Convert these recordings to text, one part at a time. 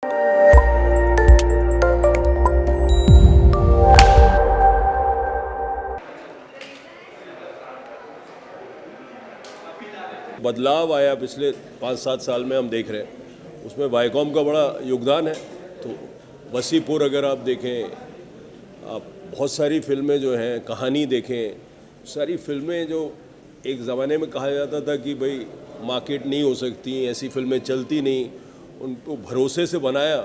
बदलाव आया पिछले 5-7 साल में, हम देख रहे हैं उसमें वायकॉम का बड़ा योगदान है। तो वसीपुर अगर आप देखें, आप बहुत सारी फिल्में जो हैं, कहानी देखें, सारी फिल्में जो एक ज़माने में कहा जाता था कि भाई मार्केट नहीं हो सकती, ऐसी फिल्में चलती नहीं, उनको भरोसे से बनाया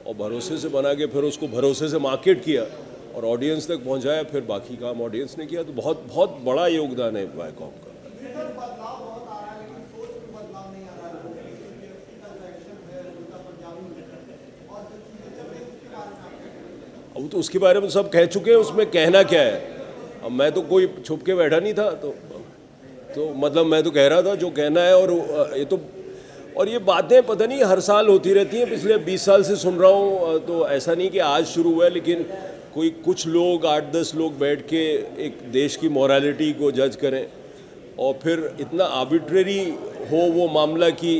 और भरोसे से बना के फिर उसको भरोसे से मार्केट किया और ऑडियंस तक पहुंचाया, फिर बाकी काम ऑडियंस ने किया। तो बहुत बहुत बड़ा योगदान है वायकॉम का। अब तो उसके बारे में सब कह चुके हैं, उसमें कहना क्या है। अब मैं तो कोई छुप के बैठा नहीं था, तो मतलब मैं तो कह रहा था जो कहना है। और ये बातें पता नहीं हर साल होती रहती हैं, पिछले 20 साल से सुन रहा हूँ। तो ऐसा नहीं कि आज शुरू हुआ है, लेकिन कुछ लोग 8-10 लोग बैठ के एक देश की मोरालिटी को जज करें और फिर इतना आर्बिट्रेरी हो वो मामला कि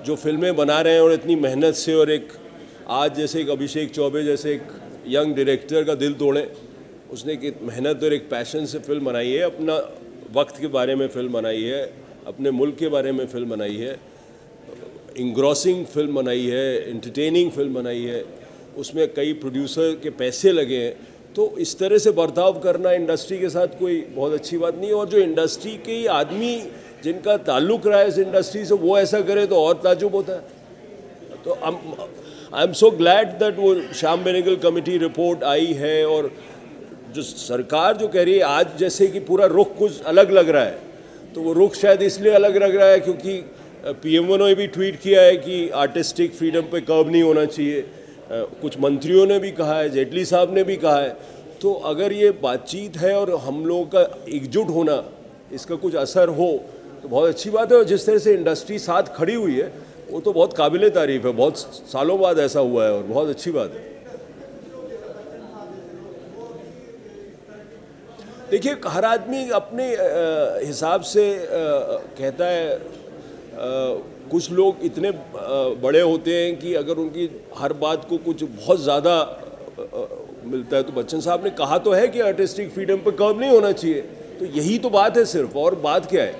जो फिल्में बना रहे हैं और इतनी मेहनत से, और एक आज जैसे एक अभिषेक चौबे जैसे एक यंग डायरेक्टर का दिल तोड़े। उसने एक मेहनत और एक पैशन से फिल्म बनाई है, अपना वक्त के बारे में फिल्म बनाई है, अपने मुल्क के बारे में फिल्म बनाई है, इंग्रॉसिंग फिल्म बनाई है, एंटरटेनिंग फिल्म बनाई है, उसमें कई प्रोड्यूसर के पैसे लगे हैं। तो इस तरह से बर्ताव करना इंडस्ट्री के साथ कोई बहुत अच्छी बात नहीं है। और जो इंडस्ट्री के आदमी जिनका ताल्लुक़ रहा है इस इंडस्ट्री से, वो ऐसा करे तो और ताजुब होता है। तो I am so glad that वो श्याम बेनेगल कमेटी रिपोर्ट आई है। और जो सरकार जो कह रही है आज, जैसे कि पूरा रुख कुछ अलग लग रहा है, तो वो रुख शायद इसलिए अलग लग रहा है क्योंकि PM ने भी ट्वीट किया है कि आर्टिस्टिक फ्रीडम पे कर्व नहीं होना चाहिए। कुछ मंत्रियों ने भी कहा है, जेटली साहब ने भी कहा है। तो अगर ये बातचीत है और हम लोगों का एकजुट होना, इसका कुछ असर हो तो बहुत अच्छी बात है। और जिस तरह से इंडस्ट्री साथ खड़ी हुई है वो तो बहुत काबिले तारीफ़ है। बहुत सालों बाद ऐसा हुआ है और बहुत अच्छी बात है। देखिए, हर आदमी अपने हिसाब से कहता है। कुछ लोग इतने बड़े होते हैं कि अगर उनकी हर बात को कुछ बहुत ज़्यादा मिलता है। तो बच्चन साहब ने कहा तो है कि आर्टिस्टिक फ्रीडम पर कर्व नहीं होना चाहिए, तो यही तो बात है सिर्फ, और बात क्या है।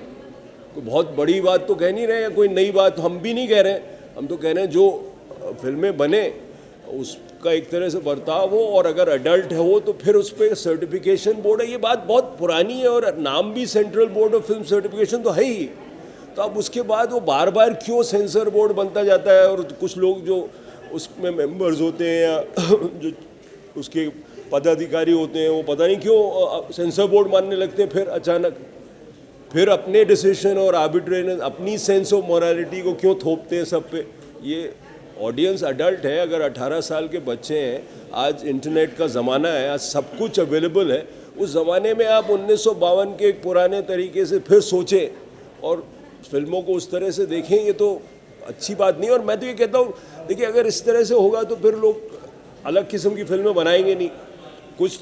कोई बहुत बड़ी बात तो कह नहीं रहे हैं, कोई नई बात हम भी नहीं कह रहे हैं। हम तो कह रहे हैं जो फिल्में बने उसका एक तरह से बर्ताव हो, और अगर अडल्ट है वो तो फिर उस पर सर्टिफिकेशन बोर्ड है। ये बात बहुत पुरानी है और नाम भी central board of film certification तो है ही। तो अब उसके बाद वो बार बार क्यों सेंसर बोर्ड बनता जाता है। और कुछ लोग जो उसमें मेंबर्स होते हैं या जो उसके पदाधिकारी होते हैं, वो पता नहीं क्यों सेंसर बोर्ड मानने लगते हैं। फिर अचानक फिर अपने डिसीजन और आर्बिट्रेरीनेस, अपनी सेंस ऑफ मोरालिटी को क्यों थोपते हैं सब पे। ये ऑडियंस अडल्ट है, अगर 18 साल के बच्चे हैं, आज इंटरनेट का ज़माना है, आज सब कुछ अवेलेबल है। उस ज़माने में आप 1952 के एक पुराने तरीके से फिर सोचें और फिल्मों को उस तरह से देखें, ये तो अच्छी बात नहीं। और मैं तो ये कहता हूँ, देखिए अगर इस तरह से होगा तो फिर लोग अलग किस्म की फिल्में बनाएंगे नहीं, कुछ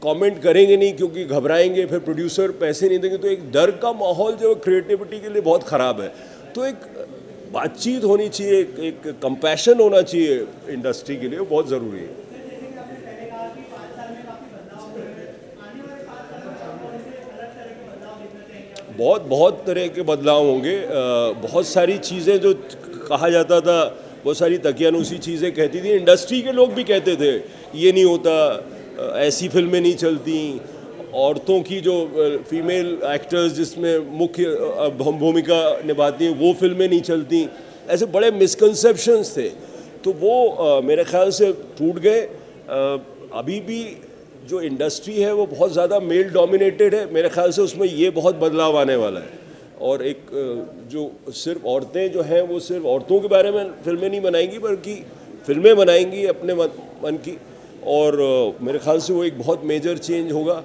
कमेंट करेंगे नहीं क्योंकि घबराएंगे, फिर प्रोड्यूसर पैसे नहीं देंगे। तो एक डर का माहौल जो क्रिएटिविटी के लिए बहुत ख़राब है। तो एक बातचीत होनी चाहिए, एक कंपैशन होना चाहिए इंडस्ट्री के लिए, वो बहुत ज़रूरी है। बहुत तरह के बदलाव होंगे। बहुत सारी चीज़ें जो कहा जाता था, बहुत सारी तकियानुसी चीज़ें कहती थी, इंडस्ट्री के लोग भी कहते थे ये नहीं होता, ऐसी फिल्में नहीं चलती, औरतों की जो फीमेल एक्टर्स जिसमें मुख्य भूमिका निभाती हैं वो फिल्में नहीं चलती। ऐसे बड़े मिसकंसेप्शंस थे, तो वो मेरे ख्याल से टूट गए। अभी भी जो इंडस्ट्री है वो बहुत ज़्यादा मेल डोमिनेटेड है। मेरे ख्याल से उसमें ये बहुत बदलाव आने वाला है। और एक जो सिर्फ औरतें जो हैं वो सिर्फ औरतों के बारे में फिल्में नहीं बनाएंगी, बल्कि फिल्में बनाएंगी अपने मन की। और मेरे ख्याल से वो एक बहुत मेजर चेंज होगा।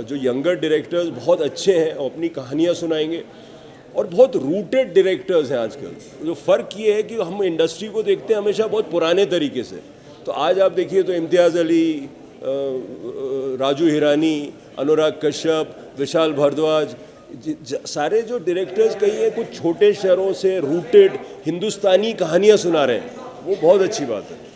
जो यंगर डायरेक्टर्स बहुत अच्छे हैं और अपनी कहानियाँ सुनाएंगे, और बहुत रूटेड डायरेक्टर्स हैं आजकल। जो फ़र्क ये है कि हम इंडस्ट्री को देखते हैं हमेशा बहुत पुराने तरीके से। तो आज आप देखिए तो इम्तियाज़ अली, राजू हिरानी, अनुराग कश्यप, विशाल भारद्वाज, सारे जो डायरेक्टर्स कई हैं कुछ छोटे शहरों से रूटेड हिंदुस्तानी कहानियाँ सुना रहे हैं। वो बहुत अच्छी बात है।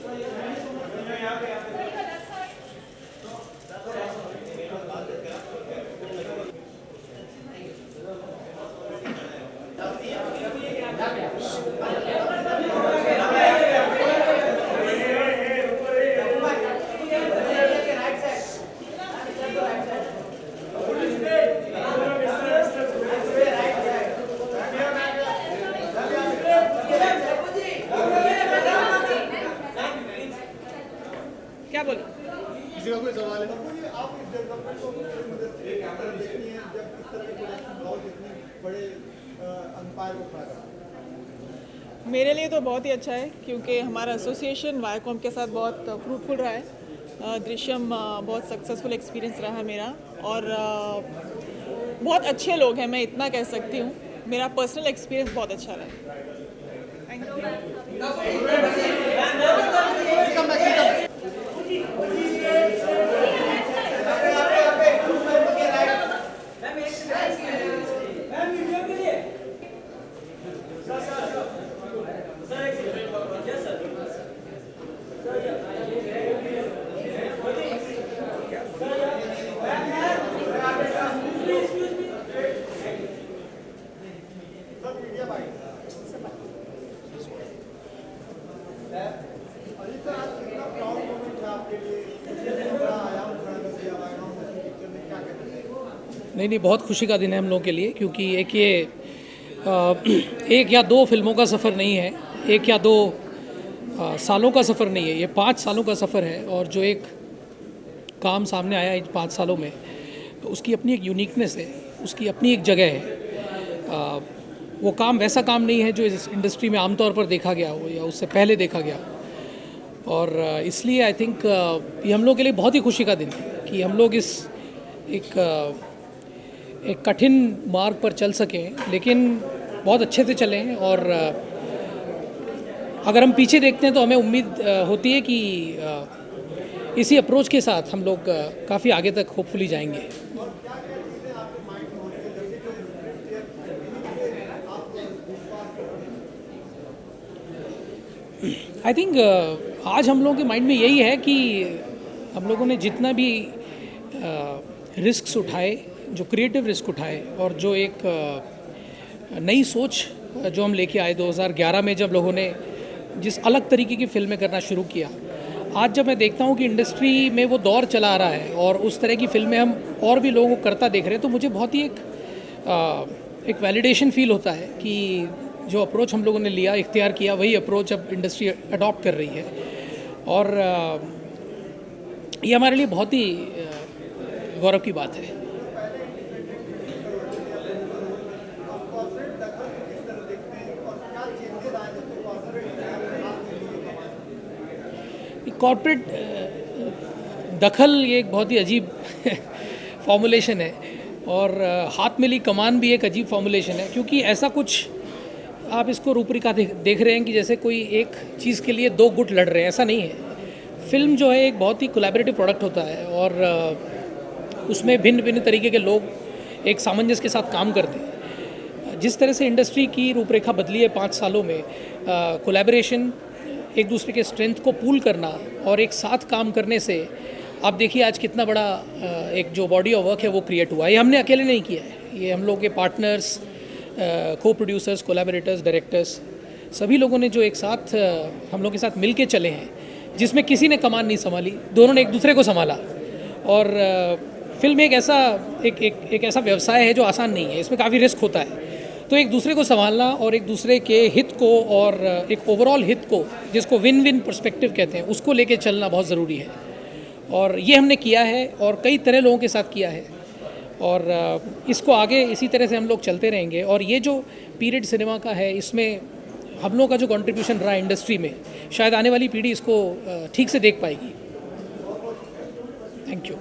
क्या बोले? किसी का कोई सवाल है? आप इस डेवलपमेंट को फिल्म इंडस्ट्री कैमरा देखती हैं जब इस तरह के प्रोडक्शन हाउस इतने बड़े अंपायर को खड़ा करते हैं? मेरे लिए तो बहुत ही अच्छा है क्योंकि हमारा एसोसिएशन वायाकॉम के साथ बहुत फ्रूटफुल रहा है। दृश्यम बहुत सक्सेसफुल एक्सपीरियंस रहा है मेरा, और बहुत अच्छे लोग हैं, मैं इतना कह सकती हूँ। मेरा पर्सनल एक्सपीरियंस बहुत अच्छा रहा। Thank you. अजीत सर, आज कितना प्राउड मोमेंट है आपके लिए? इतना बड़ा आयाम खड़ा कर दिया वायाकॉम जैसी पिक्चर में, क्या कहते हैं? नहीं, बहुत खुशी का दिन है हम लोगों के लिए, क्योंकि एक ये एक या दो फिल्मों का सफ़र नहीं है, एक या दो सालों का सफ़र नहीं है, ये 5 सालों का सफ़र है। और जो एक काम सामने आया इन 5 सालों में, उसकी अपनी एक यूनिकनेस है, उसकी अपनी एक जगह है। वो काम वैसा काम नहीं है जो इस इंडस्ट्री में आमतौर पर देखा गया हो या उससे पहले देखा गया हो। और इसलिए आई थिंक ये हम लोग के लिए बहुत ही खुशी का दिन है कि हम लोग इस एक कठिन मार्ग पर चल सकें, लेकिन बहुत अच्छे से चलें। और अगर हम पीछे देखते हैं तो हमें उम्मीद होती है कि इसी अप्रोच के साथ हम लोग काफ़ी आगे तक होपफुली जाएंगे। आई थिंक आज हम लोगों के माइंड में यही है कि हम लोगों ने जितना भी रिस्क्स उठाए, जो क्रिएटिव रिस्क उठाए, और जो एक नई सोच जो हम लेके आए 2011 में, जब लोगों ने जिस अलग तरीके की फिल्में करना शुरू किया, आज जब मैं देखता हूँ कि इंडस्ट्री में वो दौर चला आ रहा है और उस तरह की फिल्में हम और भी लोगों को करता देख रहे हैं, तो मुझे बहुत ही एक वैलिडेशन फील होता है कि जो अप्रोच हम लोगों ने लिया, इख्तियार किया, वही अप्रोच अब इंडस्ट्री अडॉप्ट कर रही है। और ये हमारे लिए बहुत ही गौरव की बात है। कॉर्पोरेट दखल ये एक बहुत ही अजीब फॉर्मुलेशन है, और हाथ मिली कमान भी एक अजीब फॉर्मुलेशन है, क्योंकि ऐसा कुछ आप इसको रूपरेखा देख रहे हैं कि जैसे कोई एक चीज़ के लिए 2 गुट लड़ रहे हैं, ऐसा नहीं है। फिल्म जो है एक बहुत ही कोलैबोरेटिव प्रोडक्ट होता है, और उसमें भिन्न भिन्न तरीके के लोग एक सामंजस्य के साथ काम करते हैं। जिस तरह से इंडस्ट्री की रूपरेखा बदली है 5 सालों में, कोलैबोरेशन, एक दूसरे के स्ट्रेंथ को पूल करना और एक साथ काम करने से, आप देखिए आज कितना बड़ा एक जो बॉडी ऑफ वर्क है वो क्रिएट हुआ है। ये हमने अकेले नहीं किया है, ये हम लोग के पार्टनर्स, को प्रोड्यूसर्स, कोलैबोरेटर्स, डायरेक्टर्स, सभी लोगों ने जो एक साथ हम लोग के साथ मिल के चले हैं, जिसमें किसी ने कमान नहीं संभाली, दोनों ने एक दूसरे को संभाला। और फिल्म एक ऐसा व्यवसाय है जो आसान नहीं है, इसमें काफ़ी रिस्क होता है। तो एक दूसरे को संभालना और एक दूसरे के हित को और एक ओवरऑल हित को, जिसको विन विन पर्सपेक्टिव कहते हैं, उसको लेके चलना बहुत ज़रूरी है। और ये हमने किया है और कई तरह लोगों के साथ किया है, और इसको आगे इसी तरह से हम लोग चलते रहेंगे। और ये जो पीरियड सिनेमा का है, इसमें हम लोग का जो कंट्रीब्यूशन रहा इंडस्ट्री में, शायद आने वाली पीढ़ी इसको ठीक से देख पाएगी। Thank you.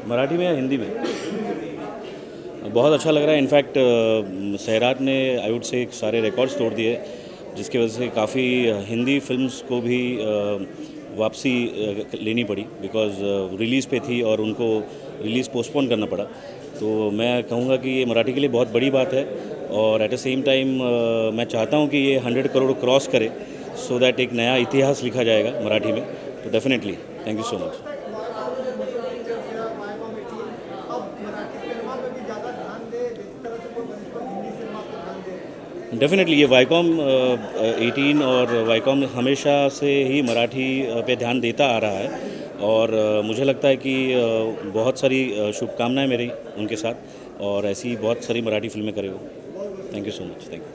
मराठी में या हिंदी में? बहुत अच्छा लग रहा है। इनफैक्ट सैराट ने आई वुड से सारे रिकॉर्ड्स तोड़ दिए, जिसकी वजह से काफ़ी हिंदी फिल्म्स को भी वापसी लेनी पड़ी, बिकॉज़ रिलीज़ पे थी और उनको रिलीज़ पोस्टपोन करना पड़ा। तो मैं कहूँगा कि ये मराठी के लिए बहुत बड़ी बात है, और एट द सेम टाइम मैं चाहता हूँ कि ये 100 करोड़ क्रॉस करे, सो दैट एक नया इतिहास लिखा जाएगा मराठी में। तो definitely thank you so much. अब मराठी सिनेमा पे भी ज़्यादा ध्यान दे, जिस तरह से कोई बनिस्पत हिंदी सिनेमा पे ध्यान दे। डेफिनेटली ये वाईकॉम 18 और वाईकॉम हमेशा से ही मराठी पे ध्यान देता आ रहा है, और मुझे लगता है कि बहुत सारी शुभकामनाएं मेरी उनके साथ, और ऐसी बहुत सारी मराठी फिल्में करे वो। Thank you so much. Thank you.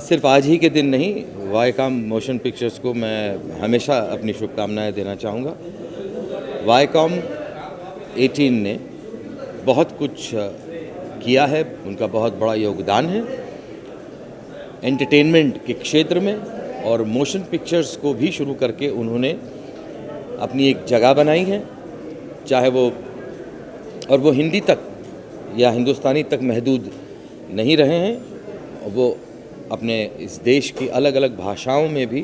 सिर्फ आज ही के दिन नहीं, वाईकॉम मोशन पिक्चर्स को मैं हमेशा अपनी शुभकामनाएं देना चाहूँगा। वाईकॉम 18 ने बहुत कुछ किया है, उनका बहुत बड़ा योगदान है एंटरटेनमेंट के क्षेत्र में, और मोशन पिक्चर्स को भी शुरू करके उन्होंने अपनी एक जगह बनाई है, चाहे वो हिंदी तक या हिंदुस्तानी तक महदूद नहीं रहे हैं, वो अपने इस देश की अलग अलग भाषाओं में भी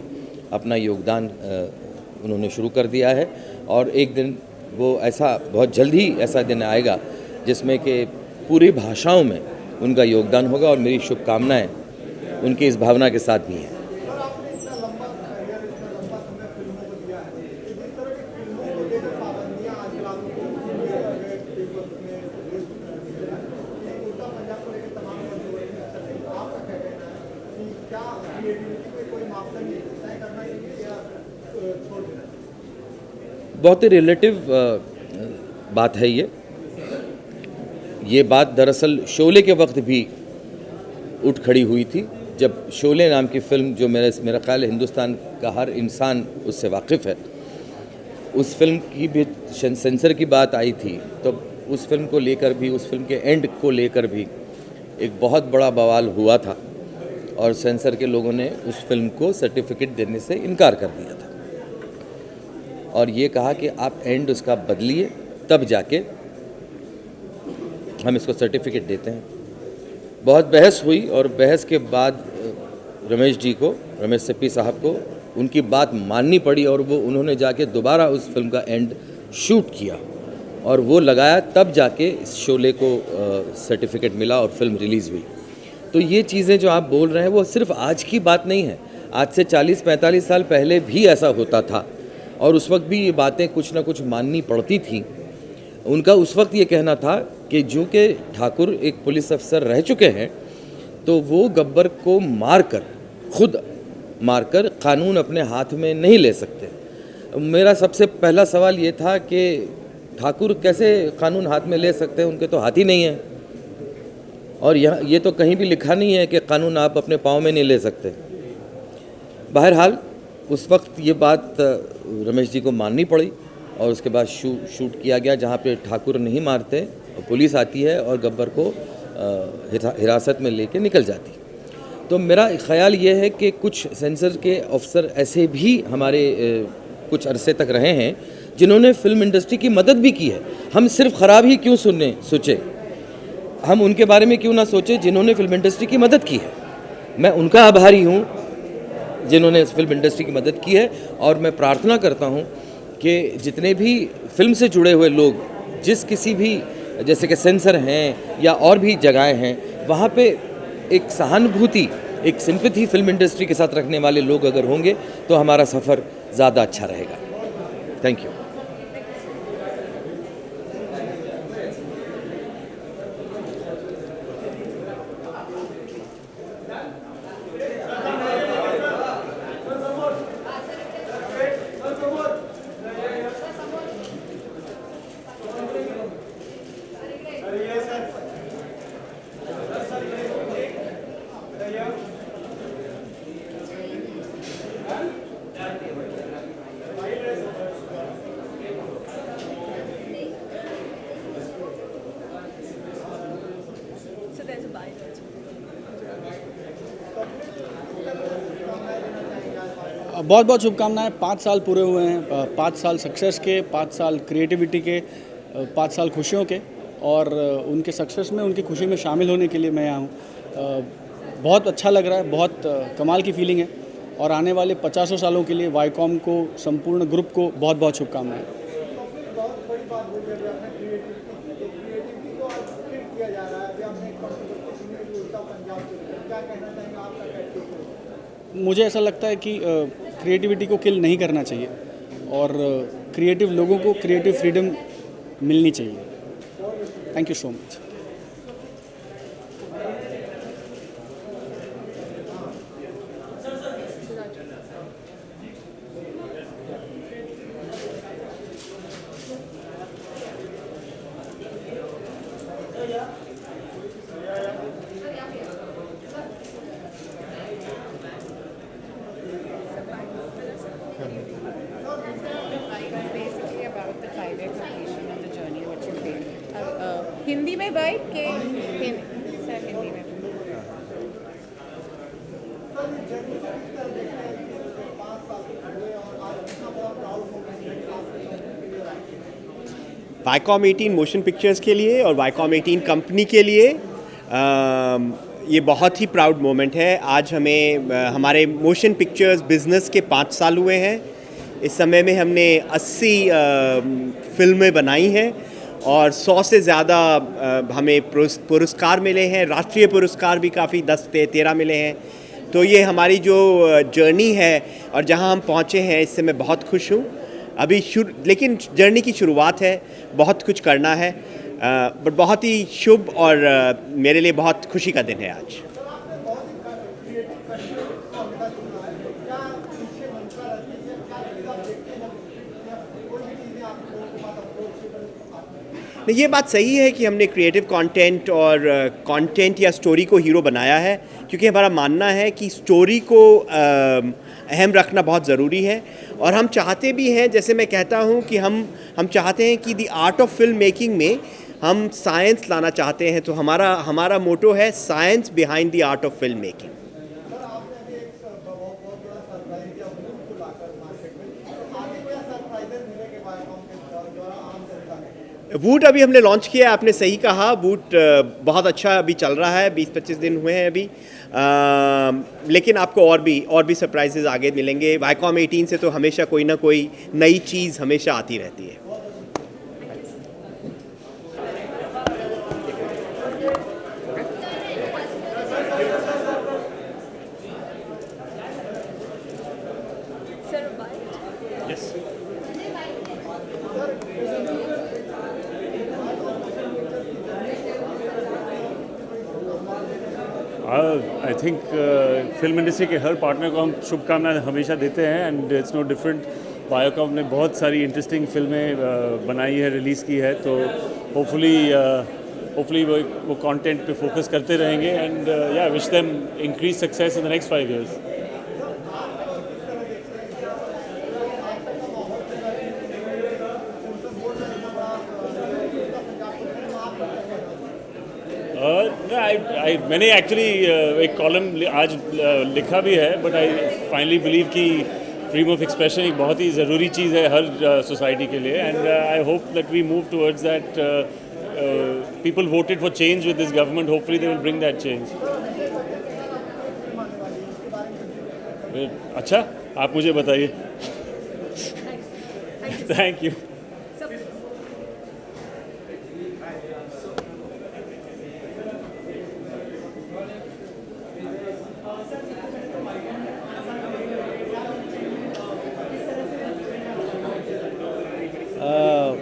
अपना योगदान उन्होंने शुरू कर दिया है। और एक दिन वो ऐसा बहुत जल्द ही ऐसा दिन आएगा जिसमें कि पूरी भाषाओं में उनका योगदान होगा, और मेरी शुभकामनाएं उनकी इस भावना के साथ भी हैं। और आपने इतना लंबा करियर, इतना लंबा समय फिल्मों को दिया है, कि जिस तरह की फिल्मों को लेकर पाबंदियाँ आज लागू की गई है, उड़ता पंजाब को लेकर तमाम आपका क्या कहना है कि क्या क्रिएटिविटी में कोई मापदंड तय करना चाहिए या छोड़ देना चाहिए? बहुत ही रिलेटिव बात है ये बात दरअसल शोले के वक्त भी उठ खड़ी हुई थी, जब शोले नाम की फ़िल्म, जो मेरा ख्याल है हिंदुस्तान का हर इंसान उससे वाकिफ़ है, उस फिल्म की भी सेंसर की बात आई थी, तो उस फिल्म को लेकर भी, उस फिल्म के एंड को लेकर भी एक बहुत बड़ा बवाल हुआ था, और सेंसर के लोगों ने उस फिल्म को सर्टिफिकेट देने से इनकार कर दिया था, और ये कहा कि आप एंड उसका बदलिए, तब जाके हम इसको सर्टिफिकेट देते हैं। बहुत बहस हुई, और बहस के बाद रमेश सिप्पी साहब को उनकी बात माननी पड़ी, और उन्होंने जाके दोबारा उस फिल्म का एंड शूट किया और वो लगाया, तब जाके इस शोले को सर्टिफिकेट मिला और फिल्म रिलीज़ हुई। तो ये चीज़ें जो आप बोल रहे हैं वो सिर्फ आज की बात नहीं है, आज से 40-45 साल पहले भी ऐसा होता था, और उस वक्त भी ये बातें कुछ ना कुछ माननी पड़ती थी। उनका उस वक्त ये कहना था कि जो कि ठाकुर एक पुलिस अफसर रह चुके हैं, तो वो गब्बर को खुद मारकर कानून अपने हाथ में नहीं ले सकते। मेरा सबसे पहला सवाल ये था कि ठाकुर कैसे कानून हाथ में ले सकते हैं, उनके तो हाथ ही नहीं है, और ये तो कहीं भी लिखा नहीं है कि कानून आप अपने पाँव में नहीं ले सकते। बहरहाल उस वक्त ये बात रमेश जी को माननी पड़ी, और उसके बाद शूट किया गया, जहाँ पे ठाकुर नहीं मारते, पुलिस आती है और गब्बर को हिरासत में लेके निकल जाती। तो मेरा ख्याल ये है कि कुछ सेंसर के अफसर ऐसे भी हमारे कुछ अरसे तक रहे हैं जिन्होंने फिल्म इंडस्ट्री की मदद भी की है। हम सिर्फ ख़राब ही क्यों सोचे, हम उनके बारे में क्यों ना सोचें जिन्होंने फिल्म इंडस्ट्री की मदद की है। मैं उनका आभारी हूँ जिन्होंने इस फिल्म इंडस्ट्री की मदद की है, और मैं प्रार्थना करता हूँ कि जितने भी फिल्म से जुड़े हुए लोग, जिस किसी भी, जैसे कि सेंसर हैं या और भी जगहें हैं, वहाँ पे एक सहानुभूति, एक सिंपैथी फिल्म इंडस्ट्री के साथ रखने वाले लोग अगर होंगे तो हमारा सफ़र ज़्यादा अच्छा रहेगा। Thank you. बहुत बहुत शुभकामनाएं। 5 साल पूरे हुए हैं, 5 साल सक्सेस के, 5 साल क्रिएटिविटी के, 5 साल खुशियों के, और उनके सक्सेस में, उनकी खुशी में शामिल होने के लिए मैं यहाँ हूँ। बहुत अच्छा लग रहा है, बहुत कमाल की फीलिंग है, और आने वाले 50 सालों के लिए वाईकॉम को, संपूर्ण ग्रुप को बहुत बहुत शुभकामनाएं। बहुत बड़ी बात बोली अभी आपने क्रिएटिविटी को आज ट्रीट किया जा रहा है। अभी आपने एक कंपटीशन में भी उल्टा पंजाब से क्या कहना चाहेंगे, आपका कैसे? मुझे ऐसा लगता है कि क्रिएटिविटी को किल नहीं करना चाहिए, और क्रिएटिव लोगों को क्रिएटिव फ्रीडम मिलनी चाहिए। Thank you so much. Basically about the 5-year completion and the journey what you feel. Hindi में बाइक के सर हिंदी में वाईकॉम 18 मोशन पिक्चर्स के लिए और वाईकॉम 18 कंपनी के लिए ये बहुत ही प्राउड मोमेंट है। आज हमें हमारे मोशन पिक्चर्स बिज़नेस के 5 साल हुए हैं। इस समय में हमने 80 फिल्में बनाई हैं और 100 से ज़्यादा हमें पुरस्कार मिले हैं। राष्ट्रीय पुरस्कार भी काफ़ी 10-13 मिले हैं। तो ये हमारी जो जर्नी है और जहाँ हम पहुँचे हैं, इससे मैं बहुत खुश हूँ। अभी लेकिन जर्नी की शुरुआत है, बहुत कुछ करना है, बट बहुत ही शुभ और मेरे लिए बहुत खुशी का दिन है आज। नहीं, ये बात सही है कि हमने क्रिएटिव कंटेंट और कंटेंट या स्टोरी को हीरो बनाया है, क्योंकि हमारा मानना है कि स्टोरी को अहम रखना बहुत ज़रूरी है। और हम चाहते भी हैं, जैसे मैं कहता हूँ कि हम चाहते हैं कि the art of film making में हम साइंस लाना चाहते हैं। तो हमारा मोटो है science behind the art of film making. वूट अभी हमने लॉन्च किया है, आपने सही कहा। वूट बहुत अच्छा अभी चल रहा है, 20-25 दिन हुए हैं अभी, लेकिन आपको और भी सरप्राइजेज आगे मिलेंगे। वाईकॉम 18 से तो हमेशा कोई ना कोई नई चीज़ हमेशा आती रहती है। आई थिंक फिल्म इंडस्ट्री के हर पार्टनर को हम शुभकामनाएं हमेशा देते हैं, and it's no different. Viacom ने बहुत सारी इंटरेस्टिंग फिल्में बनाई है, रिलीज़ की है, तो होपफुली वो कंटेंट पे फोकस करते रहेंगे, एंड या wish them increase success in the next 5 years। मैंने एक्चुअली एक कॉलम आज लिखा भी है, बट आई फाइनली बिलीव कि फ्रीडम ऑफ एक्सप्रेशन एक बहुत ही ज़रूरी चीज़ है हर सोसाइटी के लिए, and I hope that we move towards that. People voted for change with this government, hopefully they will bring that change. अच्छा, आप मुझे बताइए। Thank you.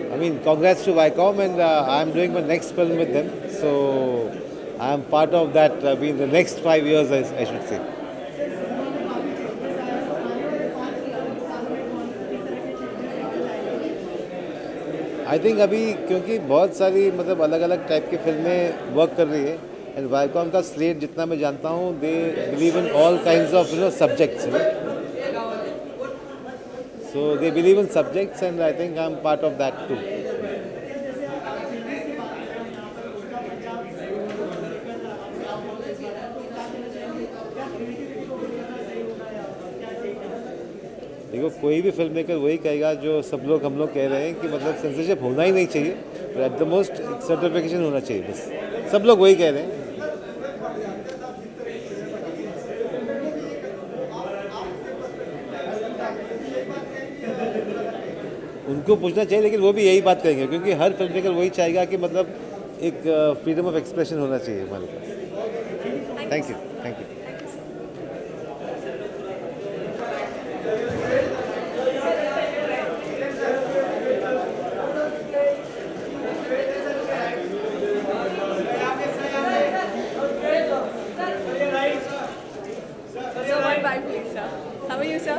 I mean, congrats to Viacom, and I'm doing my next film with them. So I'm part of that. In the next 5 years, I should say. I think अभी क्योंकि बहुत सारी मतलब अलग अलग टाइप की फिल्में वर्क कर रही है, एंड वाईकॉम का स्लेट जितना मैं जानता हूँ, they believe in all kinds of subjects. So they believe in subjects, and I think I'm part of that too. कोई भी फिल्म मेकर वही कहेगा जो सब लोग हम लोग कह रहे हैं कि मतलब सेंसरशिप होना ही नहीं चाहिए, एट द मोस्ट सर्टिफिकेशन होना चाहिए, बस सब लोग वही कह रहे हैं। उनको पूछना चाहिए, लेकिन वो भी यही बात करेंगे क्योंकि हर फिल्म मेकर वही चाहेगा कि मतलब एक फ्रीडम ऑफ एक्सप्रेशन होना चाहिए हमारे पास। Thank you, thank you. How are you, sir?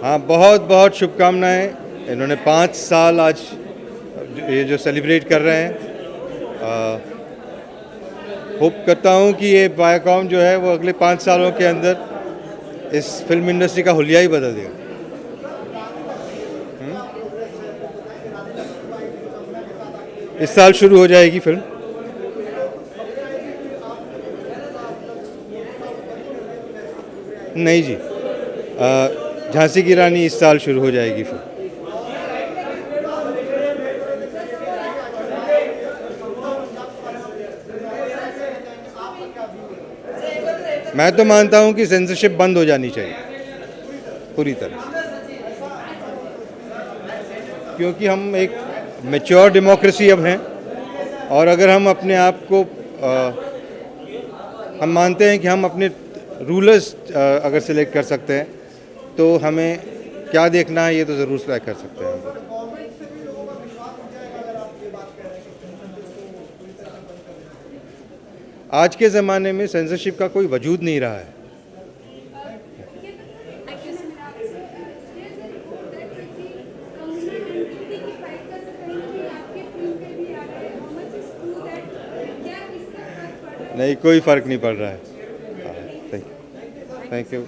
हाँ, बहुत बहुत शुभकामनाएं। इन्होंने 5 साल आज ये जो सेलिब्रेट कर रहे हैं, होप करता हूँ कि ये वायाकॉम जो है वो अगले 5 सालों के अंदर इस फिल्म इंडस्ट्री का हुलिया ही बदल देगा। इस साल शुरू हो जाएगी फिल्म। नहीं जी, झांसी की रानी इस साल शुरू हो जाएगी फिल्म। मैं तो मानता हूं कि सेंसरशिप बंद हो जानी चाहिए पूरी तरह से, क्योंकि हम एक मैच्योर डेमोक्रेसी अब हैं, और अगर हम अपने आप को हम मानते हैं कि हम अपने रूलर्स अगर सिलेक्ट कर सकते हैं तो हमें क्या देखना है ये तो ज़रूर तय कर सकते हैं हम। आज के ज़माने में सेंसरशिप का कोई वजूद नहीं रहा है। नहीं, कोई फ़र्क नहीं पड़ रहा है। Thank you.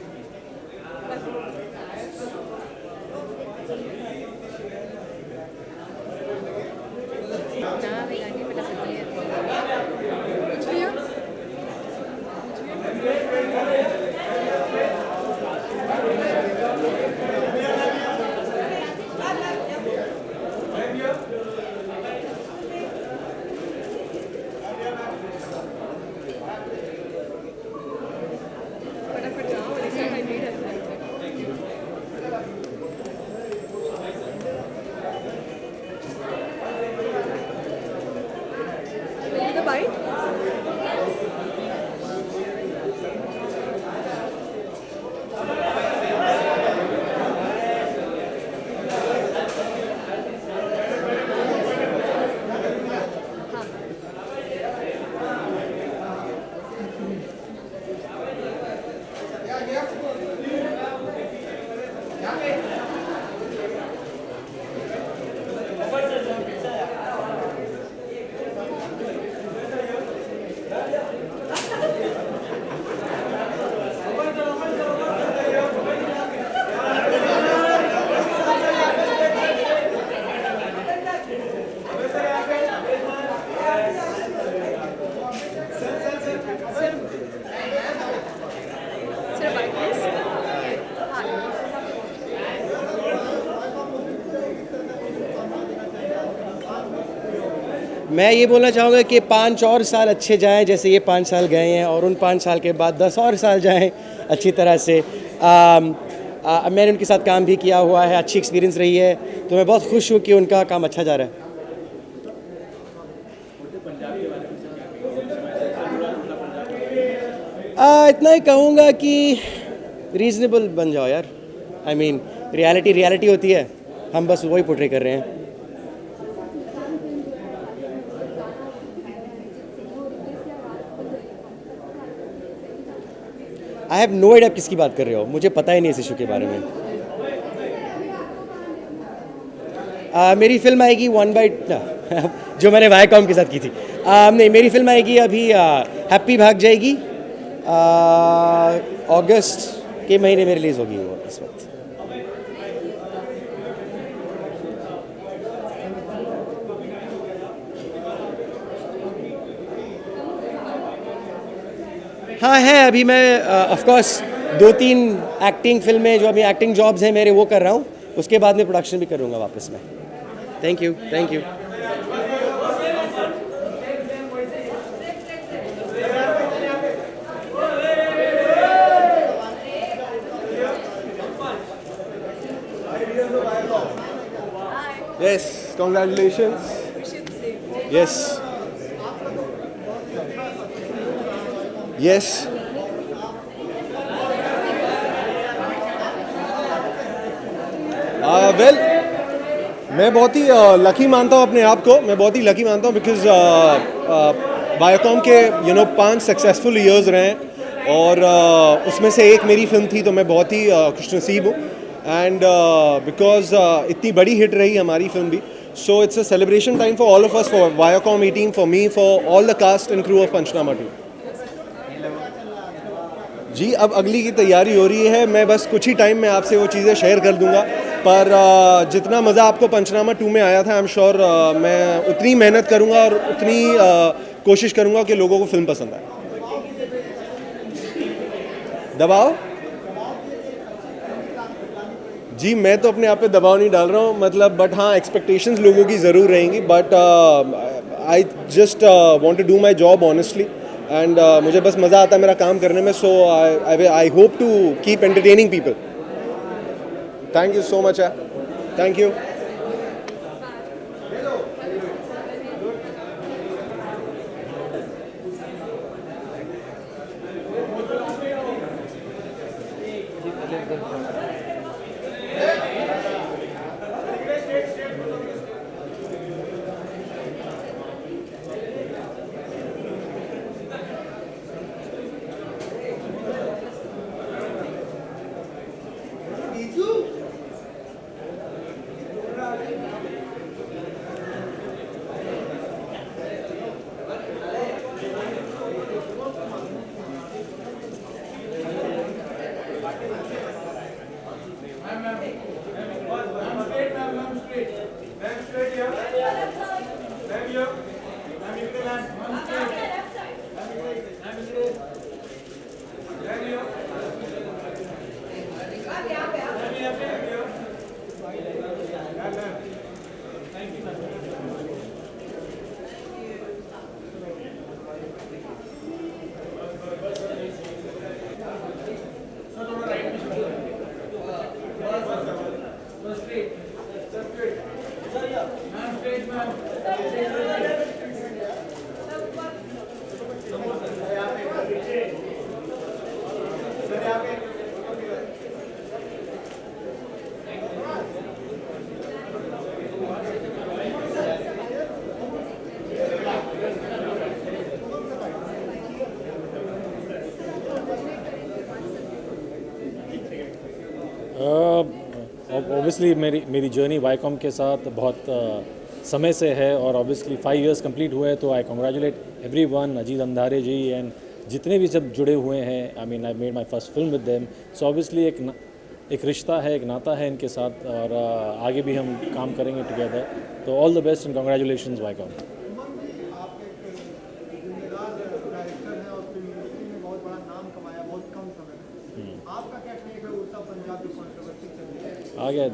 मैं ये बोलना चाहूँगा कि 5 और साल अच्छे जाएं, जैसे ये 5 साल गए हैं, और उन 5 साल के बाद 10 और साल जाएं अच्छी तरह से। मैंने उनके साथ काम भी किया हुआ है, अच्छी एक्सपीरियंस रही है, तो मैं बहुत खुश हूँ कि उनका काम अच्छा जा रहा है। इतना ही कहूँगा कि रीज़नेबल बन जाओ यार। आई मीन रियलिटी होती है, हम बस वही पोर्ट्रे कर रहे हैं। आई हैव नो आइडिया आप किसकी बात कर रहे हो, मुझे पता ही नहीं इस इशू के बारे में। मेरी फिल्म आएगी 1/2 जो मैंने वायाकॉम के साथ की थी। नहीं, मेरी फिल्म आएगी अभी हैप्पी भाग जाएगी, अगस्त के महीने में रिलीज़ होगी वो इस वक्त। हाँ है, अभी मैं ऑफ कोर्स 2-3 एक्टिंग फिल्में जो अभी एक्टिंग जॉब्स हैं मेरे वो कर रहा हूँ, उसके बाद में प्रोडक्शन भी करूँगा वापस में। Thank you, thank you. Yes, congratulations. Yes. Yes. Well मैं बहुत ही लकी मानता हूँ अपने आप को, मैं बहुत ही लकी मानता हूँ बिकॉज वायाकॉम के 5 सक्सेसफुल ईयर्स रहे हैं और उसमें से एक मेरी फिल्म थी, तो मैं बहुत ही खुशनसीब हूँ। एंड बिकॉज इतनी बड़ी हिट रही हमारी फिल्म भी, so it's a celebration time for all of us, for Viacom team, for me, for all the cast and crew of Punchnama team. जी अब अगली की तैयारी हो रही है, मैं बस कुछ ही टाइम में आपसे वो चीज़ें शेयर कर दूंगा, पर जितना मज़ा आपको पंचनामा 2 में आया था, आई एम श्योर मैं उतनी मेहनत करूंगा और उतनी कोशिश करूंगा कि लोगों को फिल्म पसंद आए। दबाव? जी मैं तो अपने आप पे दबाव नहीं डाल रहा हूँ, मतलब बट हाँ एक्सपेक्टेशंस लोगों की ज़रूर रहेंगी, but I just want to do my job honestly and मुझे बस मज़ा आता है मेरा काम करने में, so I hope to keep entertaining people. Thank you so much, thank you. Obviously मेरी जर्नी वाईकॉम के साथ बहुत समय से है और ऑब्वियसली 5 इयर्स कंप्लीट हुए, तो I congratulate everyone, Ajit Andhare ji and जितने भी सब जुड़े हुए हैं। I mean I made my first film with them, so obviously एक रिश्ता है, एक नाता है इनके साथ और आगे भी हम काम करेंगे टुगेदर। तो all the best and congratulations Viacom. आप एक जिम्मेदार डायरेक्टर हैं और फिल्म इंडस्ट्री में बहुत बड़ा नाम कमाया बहुत कम समय में, आपका क्या टेक है उड़ता पंजाब की कंट्रोवर्सी चल रही है? आ गया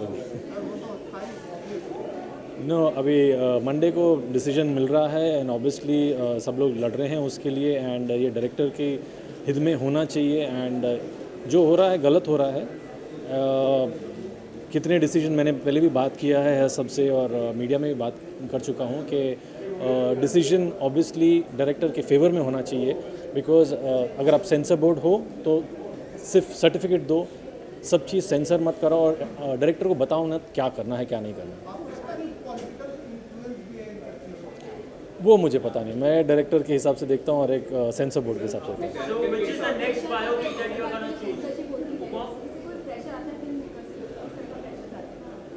नो अभी मंडे को डिसीजन मिल रहा है एंड ऑब्वियसली सब लोग लड़ रहे हैं उसके लिए एंड ये डायरेक्टर के हित में होना चाहिए एंड जो हो रहा है गलत हो रहा है। कितने डिसीजन मैंने पहले भी बात किया है सबसे और मीडिया में भी बात कर चुका हूँ कि डिसीजन ऑब्वियसली डायरेक्टर के फेवर में होना चाहिए, बिकॉज अगर आप सेंसर बोर्ड हो तो सिर्फ सर्टिफिकेट दो, सब चीज़ सेंसर मत करो और डायरेक्टर को बताओ ना क्या करना है क्या नहीं करना। वो मुझे पता नहीं, मैं डायरेक्टर के हिसाब से देखता हूँ और एक सेंसर बोर्ड के हिसाब से देखता हूँ।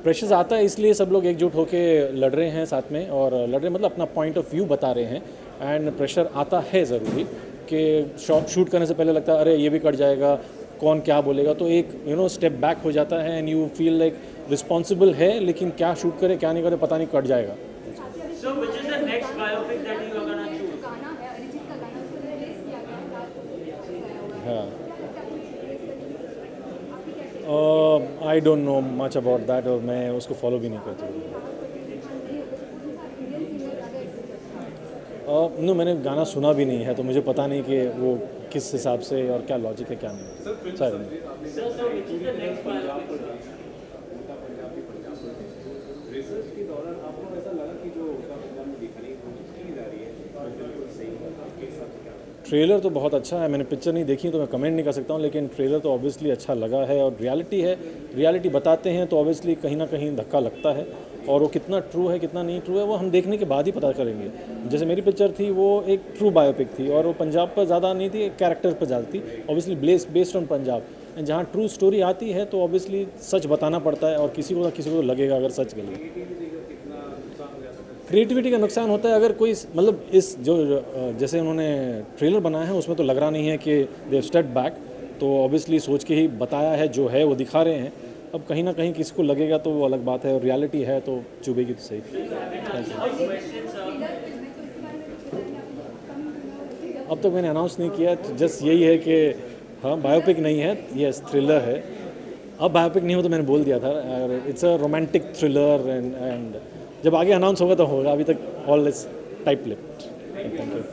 प्रेशर्स आता है इसलिए सब लोग एकजुट होकर लड़ रहे हैं साथ में, और लड़ रहे मतलब अपना पॉइंट ऑफ व्यू बता रहे हैं एंड प्रेशर आता है ज़रूरी कि शूट करने से पहले लगता है अरे ये भी कट जाएगा, कौन क्या बोलेगा, तो एक स्टेप बैक हो जाता है and you feel like responsible है, लेकिन क्या शूट करे क्या नहीं करे पता नहीं, कट जाएगा। हाँ I don't know much about that और मैं उसको फॉलो भी नहीं करता नो मैंने गाना सुना भी नहीं है तो मुझे पता नहीं कि वो किस हिसाब से और क्या लॉजिक है क्या नहीं सर ट्रेलर तो बहुत अच्छा है मैंने पिक्चर नहीं देखी तो मैं कमेंट नहीं कर सकता हूँ लेकिन ट्रेलर तो ऑब्वियसली अच्छा लगा है और रियलिटी है रियलिटी बताते हैं तो ऑब्वियसली कहीं ना कहीं धक्का लगता है और वो कितना ट्रू है कितना नहीं ट्रू है वो हम देखने के बाद ही पता करेंगे जैसे मेरी पिक्चर थी वो एक ट्रू बायोपिक थी और वो पंजाब पर ज़्यादा नहीं थी एक कैरेक्टर पर ज़्यादा थी obviously based on Punjab and जहाँ ट्रू स्टोरी आती है तो ऑब्वियसली सच बताना पड़ता है और किसी को ना किसी को लगेगा अगर सच गलत क्रिएटिविटी का नुकसान होता है अगर कोई मतलब इस जो जैसे उन्होंने ट्रेलर बनाया है उसमें तो लग रहा नहीं है कि दे स्टेप बैक तो ऑब्वियसली सोच के ही बताया है जो है वो दिखा रहे हैं अब कहीं ना कहीं किसी को लगेगा तो वो अलग बात है और रियलिटी है तो चुभेगी तो सही अब तक मैंने अनाउंस नहीं किया जस्ट यही है कि हाँ बायोपिक नहीं है यस थ्रिलर है अब बायोपिक नहीं हो तो मैंने बोल दिया था it's a romantic thriller and जब आगे अनाउंस होगा तो होगा अभी तक all is type lipped thank you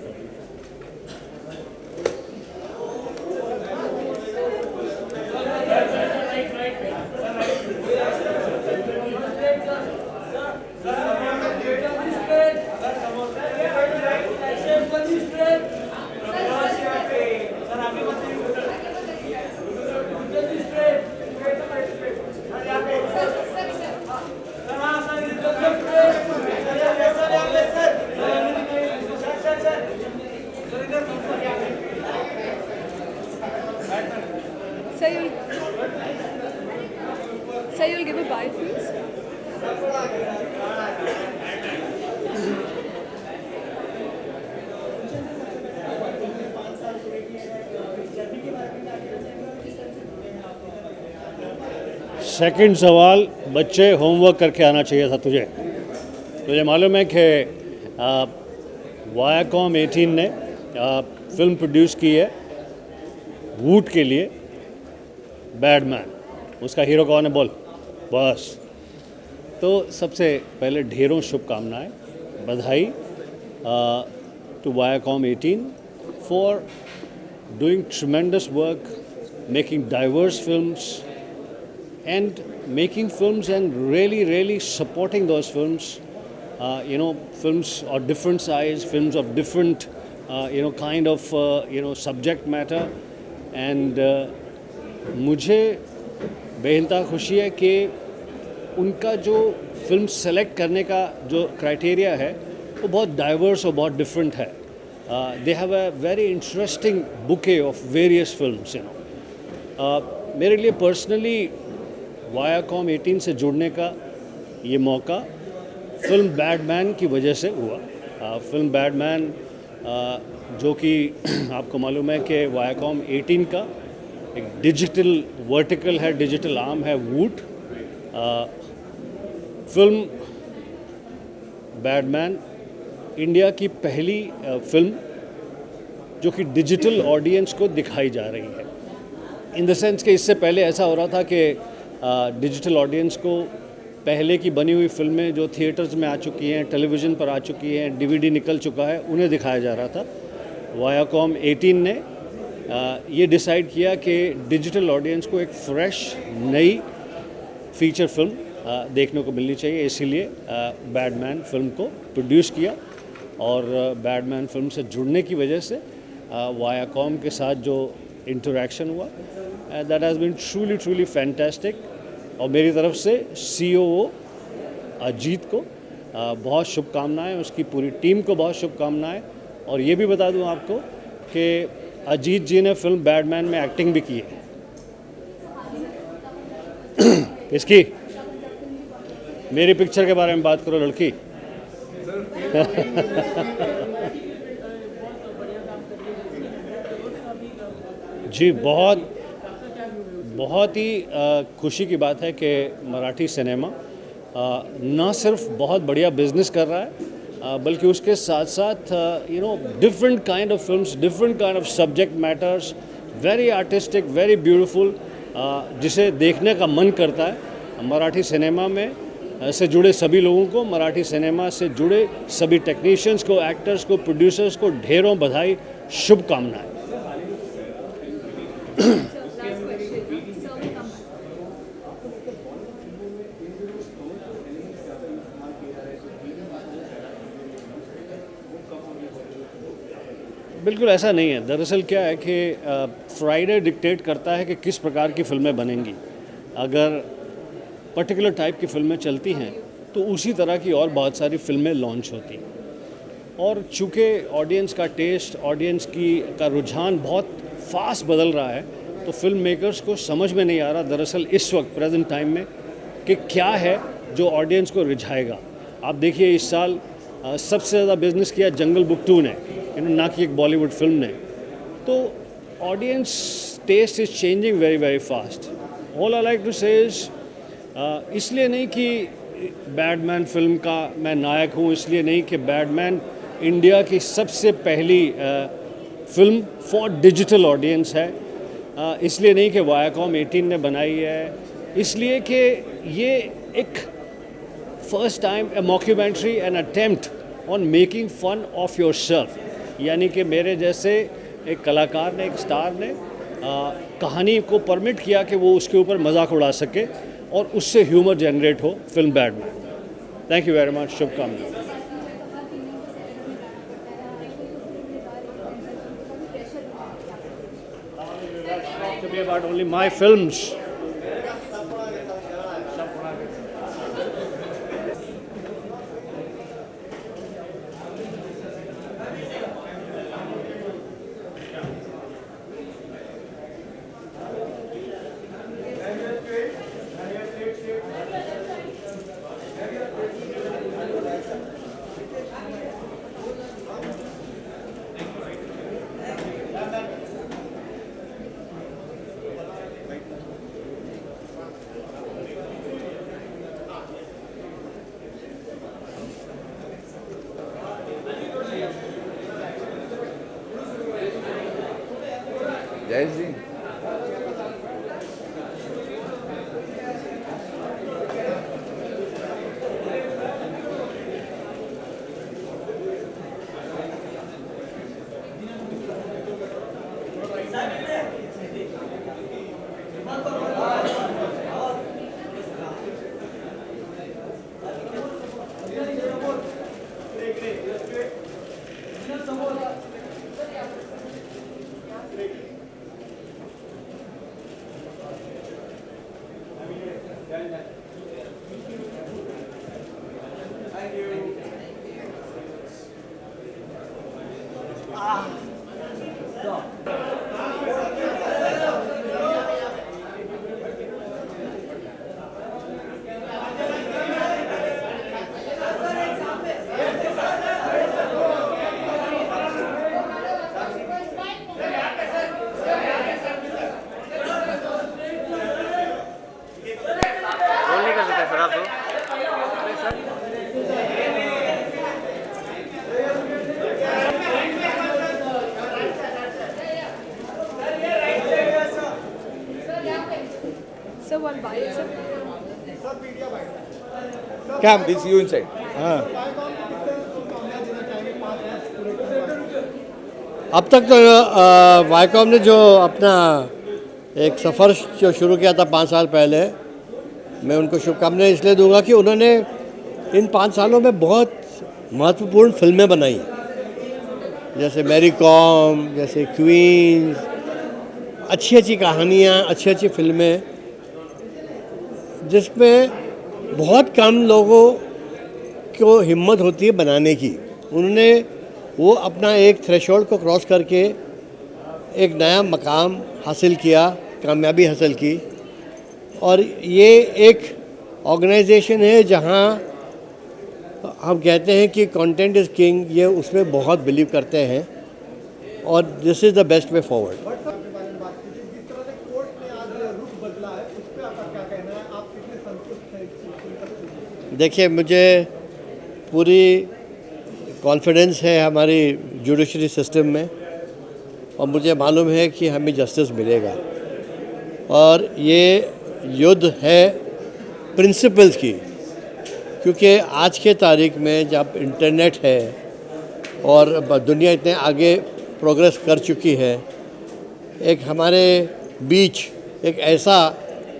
Sir, you'll give a bite, please. Second सवाल बच्चे होमवर्क करके आना चाहिए था तुझे मालूम है कि वायाकॉम 18 ने फिल्म प्रोड्यूस की है वूट के लिए बैडमैन उसका हीरो कौन है बोल बस तो सबसे पहले ढेरों शुभकामनाएं बधाई to Viacom 18 for doing tremendous work making diverse films and making films and really supporting those films films of different size films of different kind of subject matter and मुझे बेइंतहा खुशी है कि उनका जो फिल्म सेलेक्ट करने का जो criteria है वो बहुत डाइवर्स और बहुत डिफरेंट है they have a very interesting bouquet of various films मेरे लिए पर्सनली वायाकॉम 18 से जुड़ने का ये मौका फिल्म बैडमैन की वजह से हुआ फिल्म बैडमैन जो कि आपको मालूम है कि वायाकॉम 18 का एक डिजिटल वर्टिकल है डिजिटल आर्म है वूट फिल्म बैडमैन इंडिया की पहली फिल्म जो कि डिजिटल ऑडियंस को दिखाई जा रही है इन द सेंस कि इससे पहले ऐसा हो रहा था कि डिजिटल ऑडियंस को पहले की बनी हुई फिल्में जो थिएटर्स में आ चुकी हैं टेलीविज़न पर आ चुकी हैं डीवीडी निकल चुका है उन्हें दिखाया जा रहा था वायाकॉम 18 ने ये डिसाइड किया कि डिजिटल ऑडियंस को एक फ्रेश नई फीचर फिल्म देखने को मिलनी चाहिए इसीलिए बैडमैन फिल्म को प्रोड्यूस किया और बैडमैन फिल्म से जुड़ने की वजह से वायाकॉम के साथ जो इंटरेक्शन हुआ that has been truly fantastic और मेरी तरफ से COO अजीत को बहुत शुभकामनाएं उसकी पूरी टीम को बहुत शुभकामनाएं और ये भी बता दूं आपको कि अजीत जी ने फिल्म बैडमैन में एक्टिंग भी की है किसकी मेरी पिक्चर के बारे में बात करो लड़की जी बहुत ही खुशी की बात है कि मराठी सिनेमा ना सिर्फ बहुत बढ़िया बिजनेस कर रहा है बल्कि उसके साथ साथ different kind of films different kind of subject matters very artistic, very beautiful, जिसे देखने का मन करता है। मराठी सिनेमा में से जुड़े सभी लोगों को, मराठी सिनेमा से जुड़े सभी टेक्नीशियंस को, एक्टर्स को, प्रोड्यूसर्स को ढेरों बधाई, शुभकामनाएं। बिल्कुल ऐसा नहीं है। दरअसल क्या है कि फ्राइडे डिक्टेट करता है कि किस प्रकार की फ़िल्में बनेंगी। अगर पर्टिकुलर टाइप की फ़िल्में चलती हैं तो उसी तरह की और बहुत सारी फ़िल्में लॉन्च होती हैं। और चूँकि ऑडियंस का टेस्ट, ऑडियंस का रुझान बहुत फास्ट बदल रहा है, तो फिल्म मेकर्स को समझ में नहीं आ रहा दरअसल इस वक्त प्रेजेंट टाइम में कि क्या है जो ऑडियंस को रिझाएगा। आप देखिए इस साल सबसे ज़्यादा बिजनेस किया जंगल बुक 2 ने, ना कि एक बॉलीवुड फिल्म ने। तो audience taste is changing very very fast. All I like to say is, इसलिए नहीं कि बैडमैन फिल्म का मैं नायक हूँ, इसलिए नहीं कि बैडमैन इंडिया की सबसे पहली फिल्म फॉर डिजिटल ऑडियंस है, इसलिए नहीं कि वायाकॉम 18 ने बनाई है, इसलिए कि ये एक first time a mockumentary an attempt on making fun of yourself, यानी कि मेरे जैसे एक कलाकार ने, एक स्टार ने कहानी को परमिट किया कि वो उसके ऊपर मजाक उड़ा सके और उससे ह्यूमर जनरेट हो film badman. Thank you very much, शुभकामनाएं। To be about only my films. जय जी। Sir, one bite, sir. Come, this you inside. अब तक तो वायकॉम ने जो अपना एक सफ़र जो शुरू किया था 5 साल पहले, मैं उनको शुभकामनाएं इसलिए दूंगा कि उन्होंने इन 5 सालों में बहुत महत्वपूर्ण फिल्में बनाई, जैसे मैरी कॉम, जैसे क्वींस, अच्छी अच्छी कहानियाँ, अच्छी अच्छी फिल्में, जिसमें बहुत कम लोगों को हिम्मत होती है बनाने की। उन्होंने वो अपना एक थ्रेशोल्ड को क्रॉस करके एक नया मकाम हासिल किया, कामयाबी हासिल की। और ये एक ऑर्गेनाइजेशन है जहाँ हम कहते हैं कि कंटेंट इज़ किंग, ये उसमें बहुत बिलीव करते हैं और this is the best way forward. देखिए, मुझे पूरी कॉन्फिडेंस है हमारी जुडिशरी सिस्टम में और मुझे मालूम है कि हमें जस्टिस मिलेगा। और ये युद्ध है प्रिंसिपल्स की, क्योंकि आज के तारीख में जब इंटरनेट है और दुनिया इतने आगे प्रोग्रेस कर चुकी है, एक हमारे बीच एक ऐसा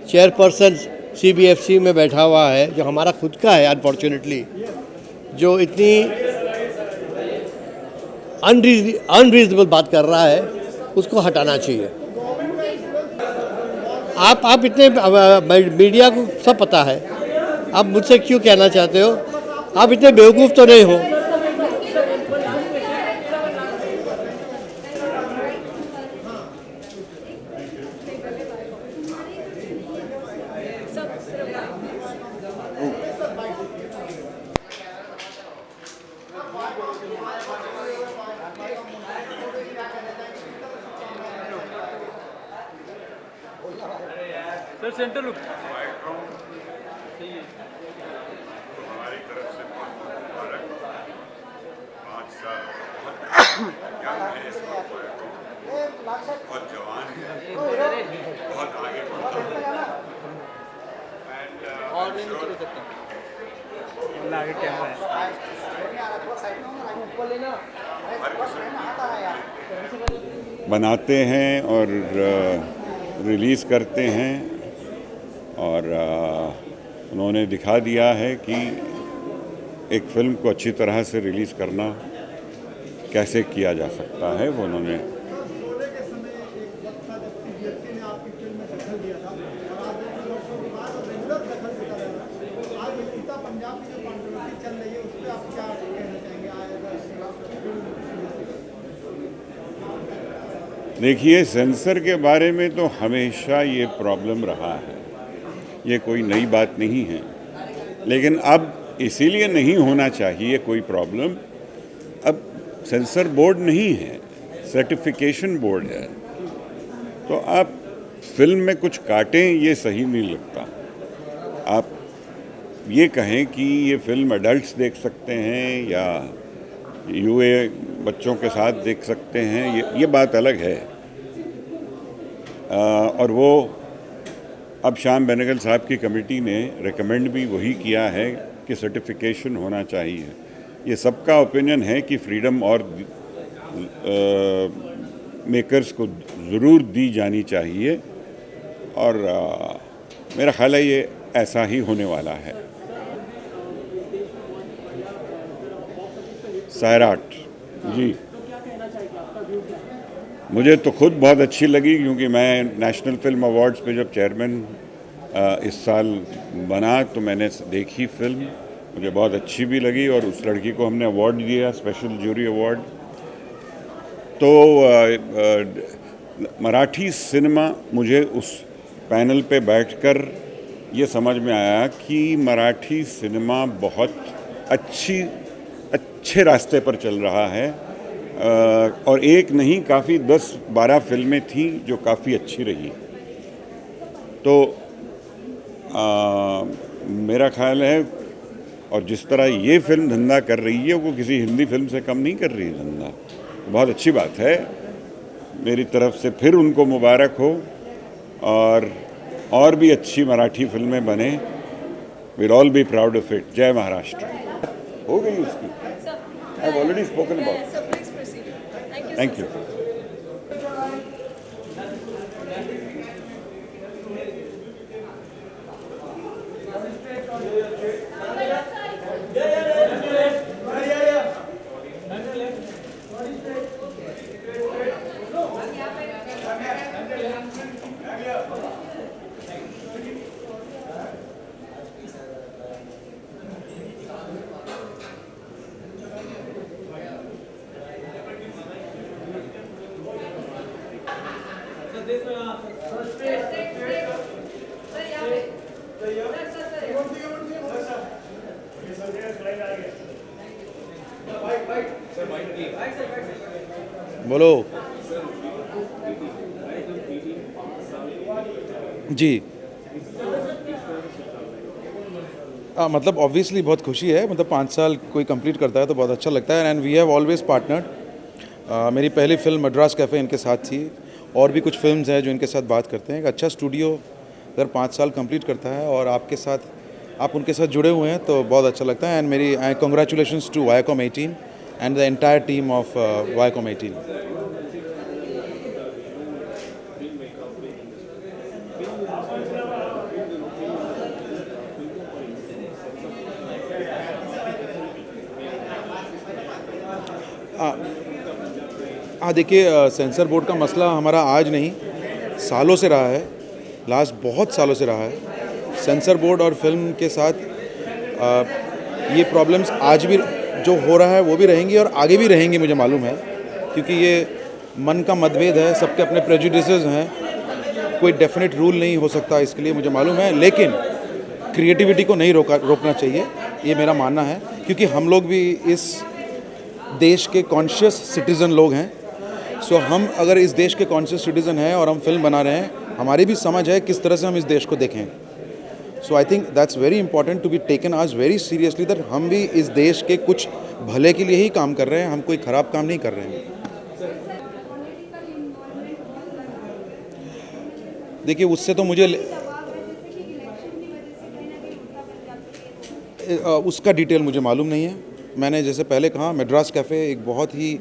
चेयरपर्सन CBFC में बैठा हुआ है जो हमारा खुद का है अनफॉर्चुनेटली, जो इतनी अनरीजनेबल बात कर रहा है, उसको हटाना चाहिए। आप इतने मीडिया को सब पता है, आप मुझसे क्यों कहना चाहते हो? आप इतने बेवकूफ़ तो नहीं हो। सर सेंटर लुक हमारी तरफ से बहुत मुबारक। 5 साल यंग है इस वक्त, बहुत जवान है, बहुत आगे बढ़ता बनाते हैं और रिलीज़ करते हैं। और उन्होंने दिखा दिया है कि एक फ़िल्म को अच्छी तरह से रिलीज़ करना कैसे किया जा सकता है, वो उन्होंने देखिए, सेंसर के बारे में तो हमेशा ये प्रॉब्लम रहा है, ये कोई नई बात नहीं है। लेकिन अब इसीलिए नहीं होना चाहिए कोई प्रॉब्लम, अब सेंसर बोर्ड नहीं है, सर्टिफिकेशन बोर्ड है। तो आप फिल्म में कुछ काटें, ये सही नहीं लगता। आप ये कहें कि ये फिल्म एडल्ट्स देख सकते हैं या यूए बच्चों के साथ देख सकते हैं, ये बात अलग है। और वो अब श्याम बेनेगल साहब की कमेटी ने रिकमेंड भी वही किया है कि सर्टिफिकेशन होना चाहिए। ये सबका ओपिनियन है कि फ्रीडम और मेकर्स को ज़रूर दी जानी चाहिए, और मेरा ख्याल है ये ऐसा ही होने वाला है। सैराट जी, मुझे तो खुद बहुत अच्छी लगी, क्योंकि मैं नेशनल फिल्म अवार्ड्स पे जब चेयरमैन इस साल बना तो मैंने देखी फिल्म, मुझे बहुत अच्छी भी लगी, और उस लड़की को हमने अवार्ड दिया, स्पेशल जूरी अवार्ड। तो मराठी सिनेमा, मुझे उस पैनल पे बैठकर ये समझ में आया कि मराठी सिनेमा बहुत अच्छे रास्ते पर चल रहा है। और एक नहीं, काफ़ी 10-12 फिल्में थी जो काफ़ी अच्छी रही। तो मेरा ख्याल है, और जिस तरह ये फिल्म धंधा कर रही है वो किसी हिंदी फिल्म से कम नहीं कर रही है धंधा, बहुत अच्छी बात है। मेरी तरफ से फिर उनको मुबारक हो, और भी अच्छी मराठी फिल्में बने। Will all be proud of it. जय महाराष्ट्र। हो गई उसकी, I have already spoken about. Thank you. बोलो जी। मतलब ऑब्वियसली बहुत खुशी है, मतलब 5 साल कोई कंप्लीट करता है तो बहुत अच्छा लगता है। And we have always partnered मेरी पहली फिल्म मद्रास कैफ़े इनके साथ थी, और भी कुछ फिल्म्स हैं जो इनके साथ बात करते हैं। एक अच्छा स्टूडियो अगर 5 साल कंप्लीट करता है और आप उनके साथ जुड़े हुए हैं तो बहुत अच्छा लगता है। एंड मेरी congratulations to Viacom 18 and the entire team of Viacom 18। देखिए, सेंसर बोर्ड का मसला हमारा आज नहीं, सालों से रहा है, लास्ट बहुत सालों से रहा है। सेंसर बोर्ड और फिल्म के साथ ये प्रॉब्लम्स आज भी जो हो रहा है वो भी रहेंगी और आगे भी रहेंगी, मुझे मालूम है, क्योंकि ये मन का मतभेद है, सबके अपने प्रेजुडिसेस हैं, कोई डेफिनेट रूल नहीं हो सकता इसके लिए, मुझे मालूम है। लेकिन क्रिएटिविटी को नहीं रोकना चाहिए, ये मेरा मानना है, क्योंकि हम लोग भी इस देश के कॉन्शियस सिटीज़न लोग हैं। सो हम अगर इस देश के कॉन्शियस सिटीज़न हैं और हम फिल्म बना रहे हैं, हमारी भी समझ है किस तरह से हम इस देश को देखें। So I think that's very important to be taken आज वेरी सीरियसली, दैट हम भी इस देश के कुछ भले के लिए ही काम कर रहे हैं, हम कोई ख़राब काम नहीं कर रहे हैं। देखिए, उससे तो मुझे उसका डिटेल मुझे मालूम नहीं है। मैंने जैसे पहले कहा, मद्रास कैफ़े एक बहुत ही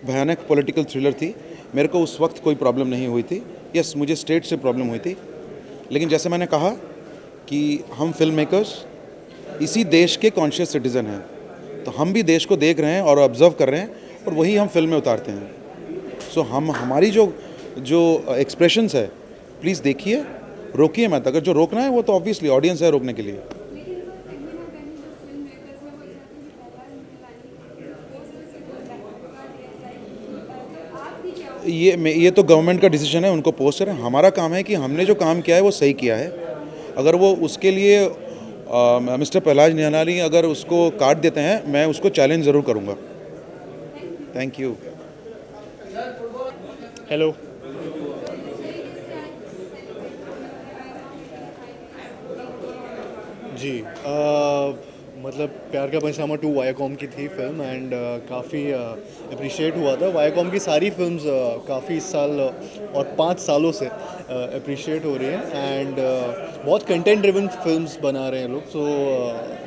भयानक पॉलिटिकल थ्रिलर थी। मेरे को उस वक्त कोई प्रॉब्लम नहीं हुई थी। यस, मुझे स्टेट से प्रॉब्लम हुई थी, लेकिन जैसे मैंने कहा कि हम फिल्म मेकर्स इसी देश के कॉन्शियस सिटीज़न हैं, तो हम भी देश को देख रहे हैं और ऑब्ज़र्व कर रहे हैं और वही हम फिल्म में उतारते हैं। सो हमारी जो एक्सप्रेशंस है, प्लीज़ देखिए, रोकिए मत। अगर जो रोकना है वो तो ऑब्वियसली ऑडियंस है रोकने के लिए। ये तो गवर्नमेंट का डिसीजन है, उनको पोस्ट करें। हमारा काम है कि हमने जो काम किया है वो सही किया है। अगर वो उसके लिए मिस्टर प्रहलाद निहलानी अगर उसको काट देते हैं, मैं उसको चैलेंज ज़रूर करूँगा। Thank you. हेलो, जी, मतलब प्यार का पंचनामा 2 वायाकॉम की थी फिल्म, एंड काफ़ी अप्रिशिएट हुआ था। वायाकॉम की सारी फिल्म्स काफ़ी साल और 5 सालों से अप्रिशिएट हो रही हैं, एंड बहुत कंटेंट ड्रिवन फिल्म्स बना रहे हैं लोग। सो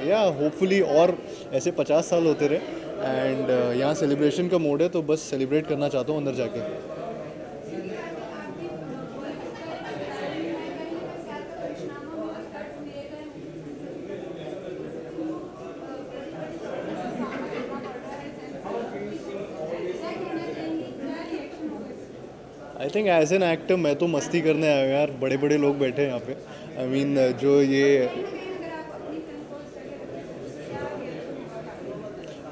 या होपफुली और ऐसे 50 साल होते रहे। एंड यहाँ सेलिब्रेशन का मोड है, तो बस सेलिब्रेट करना चाहता हूँ अंदर जाके। I think as an actor मैं तो मस्ती करने आया हूँ यार, बड़े बड़े लोग बैठे हैं यहाँ पे। आई मीन जो ये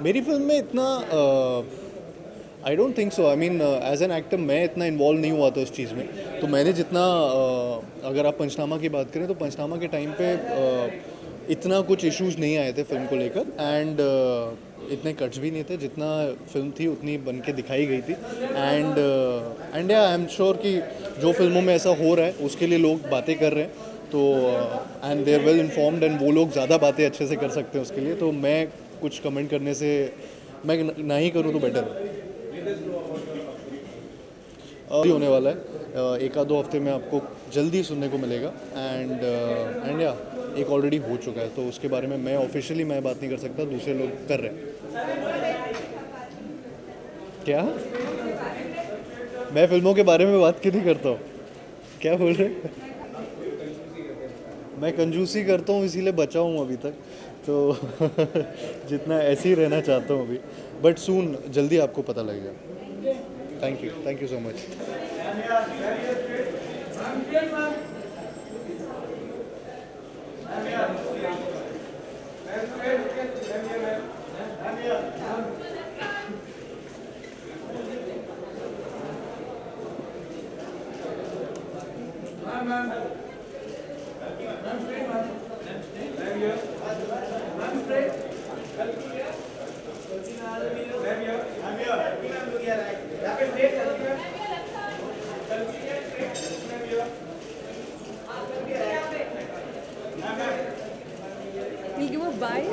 मेरी फिल्म में इतना I don't think so. I mean as an actor मैं इतना इन्वॉल्व नहीं हुआ था उस चीज़ में, तो मैंने जितना अगर आप पंचनामा की बात करें तो पंचनामा के टाइम पे इतना कुछ इश्यूज नहीं आए थे फिल्म को लेकर, एंड इतने कट्स भी नहीं थे। जितना फिल्म थी उतनी बन के दिखाई गई थी। एंड आई एम श्योर कि जो फिल्मों में ऐसा हो रहा है उसके लिए लोग बातें कर रहे हैं, तो and they are well informed, and वो लोग ज़्यादा बातें अच्छे से कर सकते हैं उसके लिए। तो मैं कुछ कमेंट करने से मैं ना ही करूँ तो बेटर है। होने वाला है, 1-2 हफ्ते में आपको जल्दी सुनने को मिलेगा। एंड या एक ऑलरेडी हो चुका है, तो उसके बारे में मैं ऑफिशियली मैं बात नहीं कर सकता, दूसरे लोग कर रहे हैं। क्या मैं फिल्मों के बारे में बात क्यों नहीं करता हूँ? क्या बोल रहे? मैं कंजूसी करता हूँ, इसीलिए बचा हूँ अभी तक, तो जितना ऐसे ही रहना चाहता हूँ अभी, बट सून जल्दी आपको पता लगेगा। Thank you so much. We'll give a bye.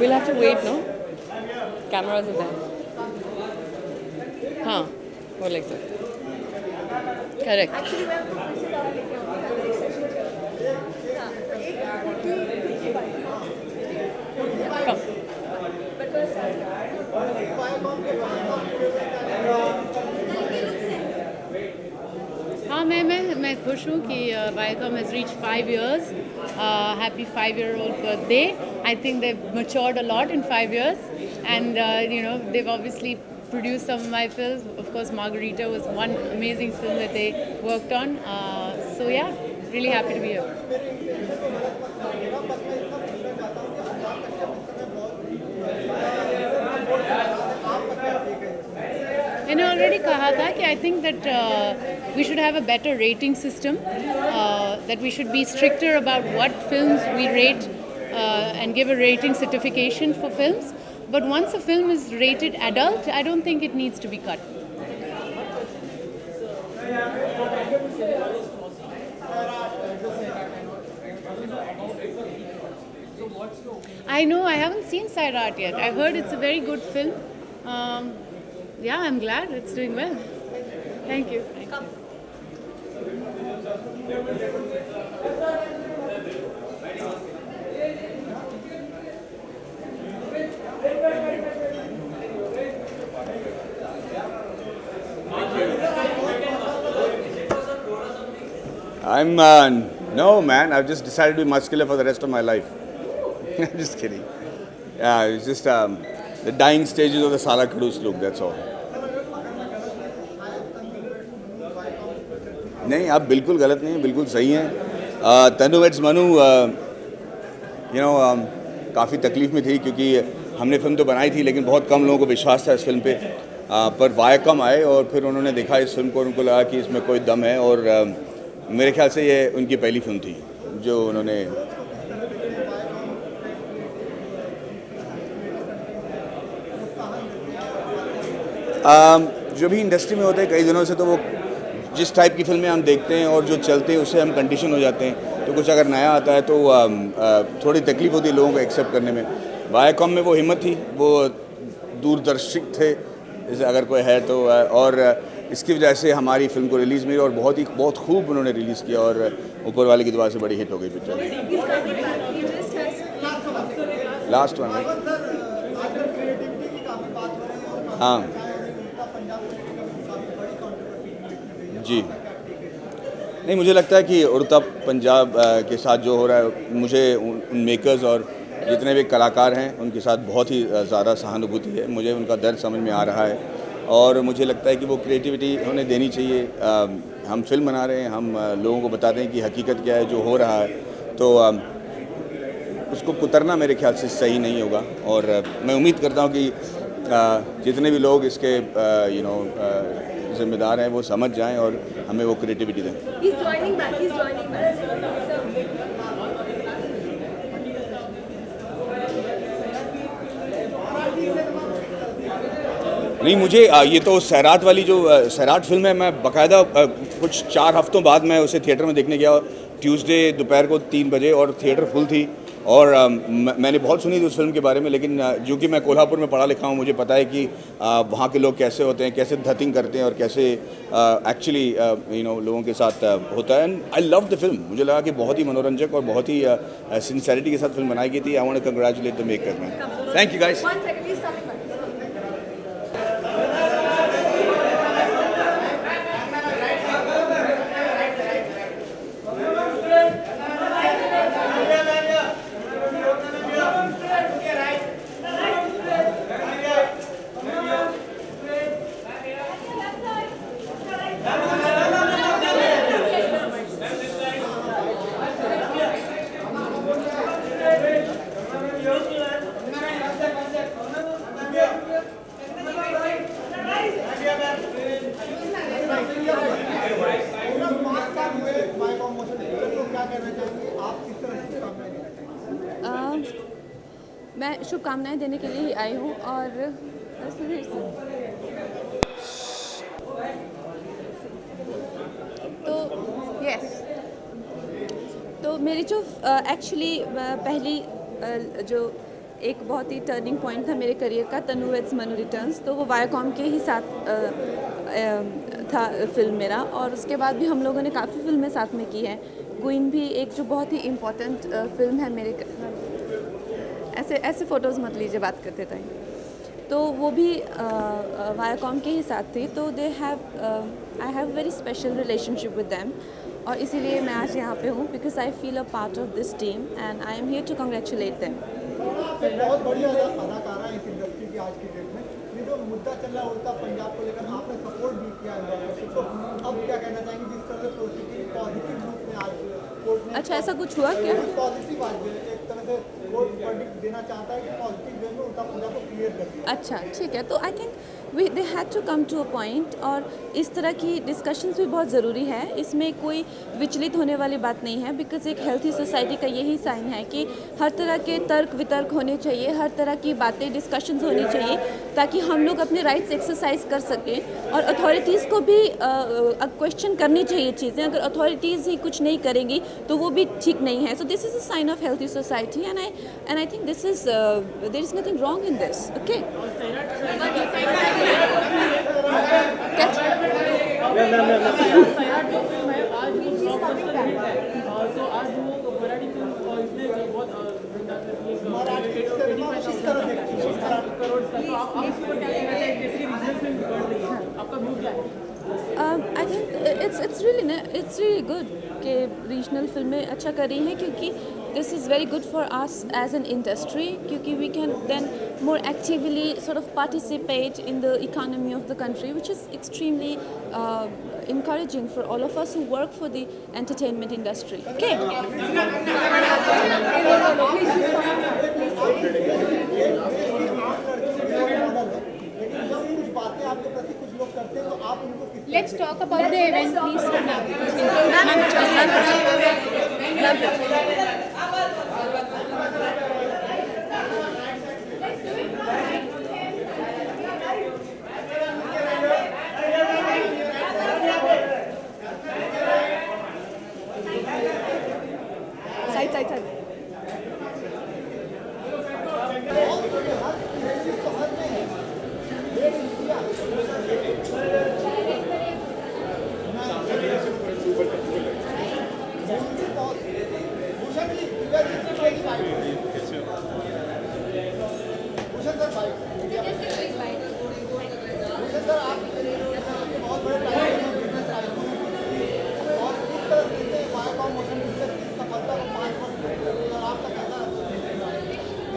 We'll have to wait, no? Cameras are there. हाँ, वो like so. Correct. Come. हाँ मैं खुश हूँ कि Viacom has reached 5 years. Happy 5-year-old birthday. I think they've matured a lot in 5 years, and they've obviously produced some of my films. Of course, Margarita was one amazing film that they worked on. So yeah, really happy to be here. मैंने already कहा था कि I think that we should have a better rating system, that we should be stricter about what films we rate and give a rating certification for films. But once a film is rated adult, I don't think it needs to be cut. I know, I haven't seen Sairat yet. I've heard it's a very good film. Yeah, I'm glad it's doing well. Thank you. I'm no man. I've just decided to be muscular for the rest of my life. I'm just kidding. Yeah, it's just the dying stages of the Sala Kadus look. That's all. नहीं, आप बिल्कुल गलत नहीं हैं, बिल्कुल सही हैं. तनु weights Manu काफ़ी तकलीफ़ में थी क्योंकि हमने फिल्म तो बनाई थी लेकिन बहुत कम लोगों को विश्वास था इस फिल्म पे. पर वायकॉम आए और फिर उन्होंने देखा इस फिल्म को और उनको लगा कि इसमें कोई दम है और मेरे ख्याल से ये उनकी पहली फिल्म थी जो उन्होंने जो भी इंडस्ट्री में होते हैं कई दिनों से तो वो जिस टाइप की फिल्में हम देखते हैं और जो चलते हैं उससे हम कंडीशन हो जाते हैं. तो कुछ अगर नया आता है तो थोड़ी तकलीफ होती है लोगों को एक्सेप्ट करने में. वायकॉम में वो हिम्मत थी, वो दूरदर्शी थे जैसे अगर कोई है तो, और इसकी वजह से हमारी फिल्म को रिलीज़ मिली और बहुत खूब उन्होंने रिलीज़ किया और ऊपर वाले की दुआ से बड़ी हिट हो गई पिक्चर. लास्ट वन हाँ जी. नहीं, मुझे लगता है कि उड़ता पंजाब के साथ जो हो रहा है, मुझे उन मेकर्स और जितने भी कलाकार हैं उनके साथ बहुत ही ज़्यादा सहानुभूति है. मुझे उनका दर्द समझ में आ रहा है और मुझे लगता है कि वो क्रिएटिविटी उन्हें देनी चाहिए. हम फिल्म बना रहे हैं, हम लोगों को बताते हैं कि हकीकत क्या है जो हो रहा है, तो उसको कुतरना मेरे ख्याल से सही नहीं होगा. और मैं उम्मीद करता हूँ कि जितने भी लोग इसके जिम्मेदार हैं वो समझ जाएं और हमें वो क्रिएटिविटी दें. नहीं, मुझे ये तो सैराट वाली जो सैराट फिल्म है, मैं बाकायदा कुछ 4 हफ्तों बाद मैं उसे थिएटर में देखने गया. ट्यूसडे दोपहर को 3 बजे और थिएटर फुल थी. और मैंने बहुत सुनी थी उस फिल्म के बारे में, लेकिन जो कि मैं कोल्हापुर में पढ़ा लिखा हूँ, मुझे पता है कि वहाँ के लोग कैसे होते हैं, कैसे धतिंग करते हैं और कैसे एक्चुअली लोगों के साथ होता है. And I love the film. मुझे लगा कि बहुत ही मनोरंजक और बहुत ही सिंसेरिटी के साथ फिल्म बनाई गई थी. I want to congratulate the maker man. Thank you guys. करना चाहेंगे, आप किस तरह की शुभकामनाएं देना चाहेंगे? मैं शुभकामनाएं देने के लिए ही आई हूँ और तो यस तो मेरी जो एक्चुअली पहली जो एक बहुत ही टर्निंग पॉइंट था मेरे करियर का, तनु वेड्स मनु रिटर्न्स, तो वो वायाकॉम के ही साथ था फिल्म मेरा, और उसके बाद भी हम लोगों ने काफ़ी फिल्में साथ में की हैं। क्वीन भी एक जो बहुत ही इम्पोर्टेंट फिल्म है मेरे ऐसे फ़ोटोज़ मत लीजिए बात करते टाइम, तो वो भी वायाकॉम के ही साथ थी। तो I have very special relationship with them, और इसीलिए मैं आज यहाँ पे हूँ because I feel a part of this team and I am here to congratulate them. बहुत बढ़िया अदाकारा है इस इंडस्ट्री की आज की डेट में। ये जो मुद्दा चल रहा है उड़ता पंजाब को लेकर, आपने सपोर्ट भी किया है, तो अब क्या कहना चाहेंगे जिस तरह से पॉजिटिव रूप में आज कोर्ट ने, अच्छा ऐसा कुछ हुआ क्या? पॉजिटिव आज एक तरह से कोर्ट वर्डिक्ट देना चाहता है कि पॉजिटिव वे में उड़ता पंजाब को क्लियर कर दिया। अच्छा ठीक है, तो I think they had to come to a point, और इस तरह की डिस्कशंस भी बहुत ज़रूरी है। इसमें कोई विचलित होने वाली बात नहीं है, बिकॉज एक हेल्थी सोसाइटी का यही साइन है कि हर तरह के तर्क वितर्क होने चाहिए, हर तरह की बातें डिस्कशंस होनी चाहिए, ताकि हम लोग अपने राइट्स एक्सरसाइज कर सकें। और अथॉरिटीज़ को भी क्वेश्चन करनी चाहिए चीज़ें, अगर अथॉरिटीज़ ही कुछ नहीं करेंगी तो वो भी ठीक नहीं है। So this is a sign of healthy society and I think this is there is nothing wrong in this. Okay, I think it's really good कि रीजनल फिल्में अच्छा कर रही हैं, क्योंकि this is very good for us as an industry, क्योंकि we can then more actively sort of participate in the economy of the country, which is extremely encouraging for all of us who work for the entertainment industry. Okay. Let's talk about the event, please.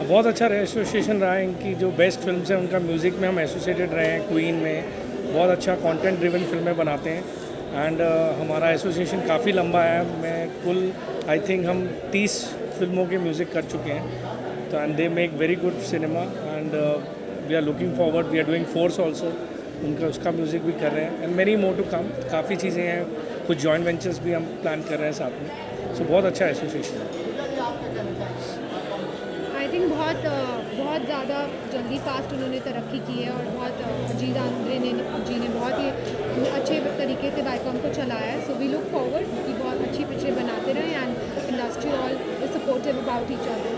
बहुत अच्छा association रहा है। इनकी जो best films हैं उनका music में हम एसोसिएटेड रहे हैं। क्वीन में बहुत अच्छा कंटेंट ड्रिवन फिल्में बनाते हैं एंड हमारा एसोसिएशन काफ़ी लंबा है। मैं कुल आई थिंक हम 30 फिल्मों के म्यूज़िक कर चुके हैं, तो and they make very good cinema and we are looking forward. We are doing force also, उसका म्यूज़िक भी कर रहे हैं and many more to come. काफ़ी चीज़ें हैं, कुछ जॉइंट वेंचर्स भी हम प्लान कर रहे हैं साथ में। सो बहुत अच्छा एसोसिएशन है। आई थिंक बहुत ज़्यादा जल्दी फास्ट उन्होंने तरक्की की है, और बहुत अजीज आंद्रे जी ने बहुत ही अच्छे तरीके से वायकॉम को चलाया है। सो वी लुक फॉरवर्ड कि बहुत अच्छी पिक्चरें बनाते रहें and industry all is supportive about each other.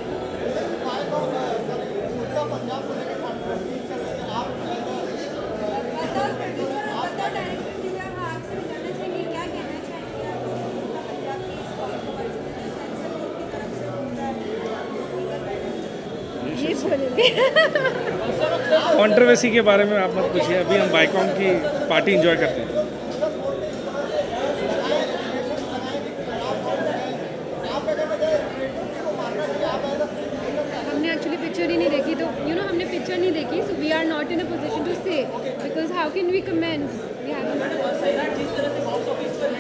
Controversy के बारे में आप मत पूछिए, अभी हम वायकॉम की पार्टी एंजॉय करते हैं। हमने एक्चुअली पिक्चर ही नहीं देखी, तो हमने पिक्चर नहीं देखी, so we are not in a position to say, because how can we comment.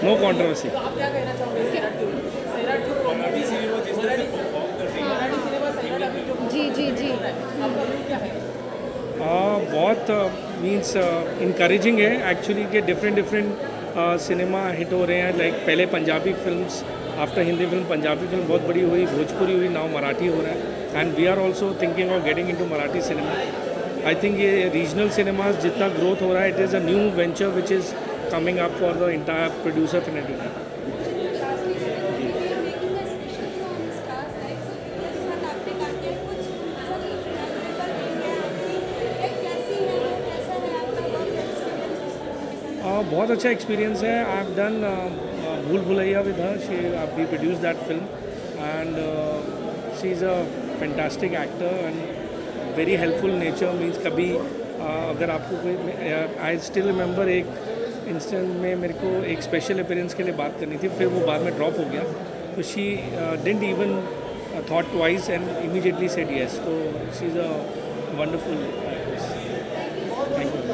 No controversy. जी जी जी बहुत मीन्स इनकरेजिंग है एक्चुअली कि डिफरेंट सिनेमा हिट हो रहे हैं. लाइक पहले Punjabi films, after Hindi film Punjabi film बहुत बड़ी हुई, भोजपुरी हुई, नाउ मराठी हो रहा है. And we are also thinking of getting into Marathi cinema. I think ये रीजनल सिनेमाज जितना ग्रोथ हो रहा है, it is a new venture which is coming up for the entire producer फिनेटिक. बहुत अच्छा एक्सपीरियंस है. I have done Bhool Bhulaiyaa with her. We produce that film and she is a fantastic actor and very helpful nature. Means कभी अगर आपको कोई, I still remember एक instant में मेरे को एक स्पेशल अपीयरेंस के लिए बात करनी थी, फिर वो बाद में ड्रॉप हो गया. तो she didn't even thought twice and immediately said yes. तो she is a wonderful actress. Thank you.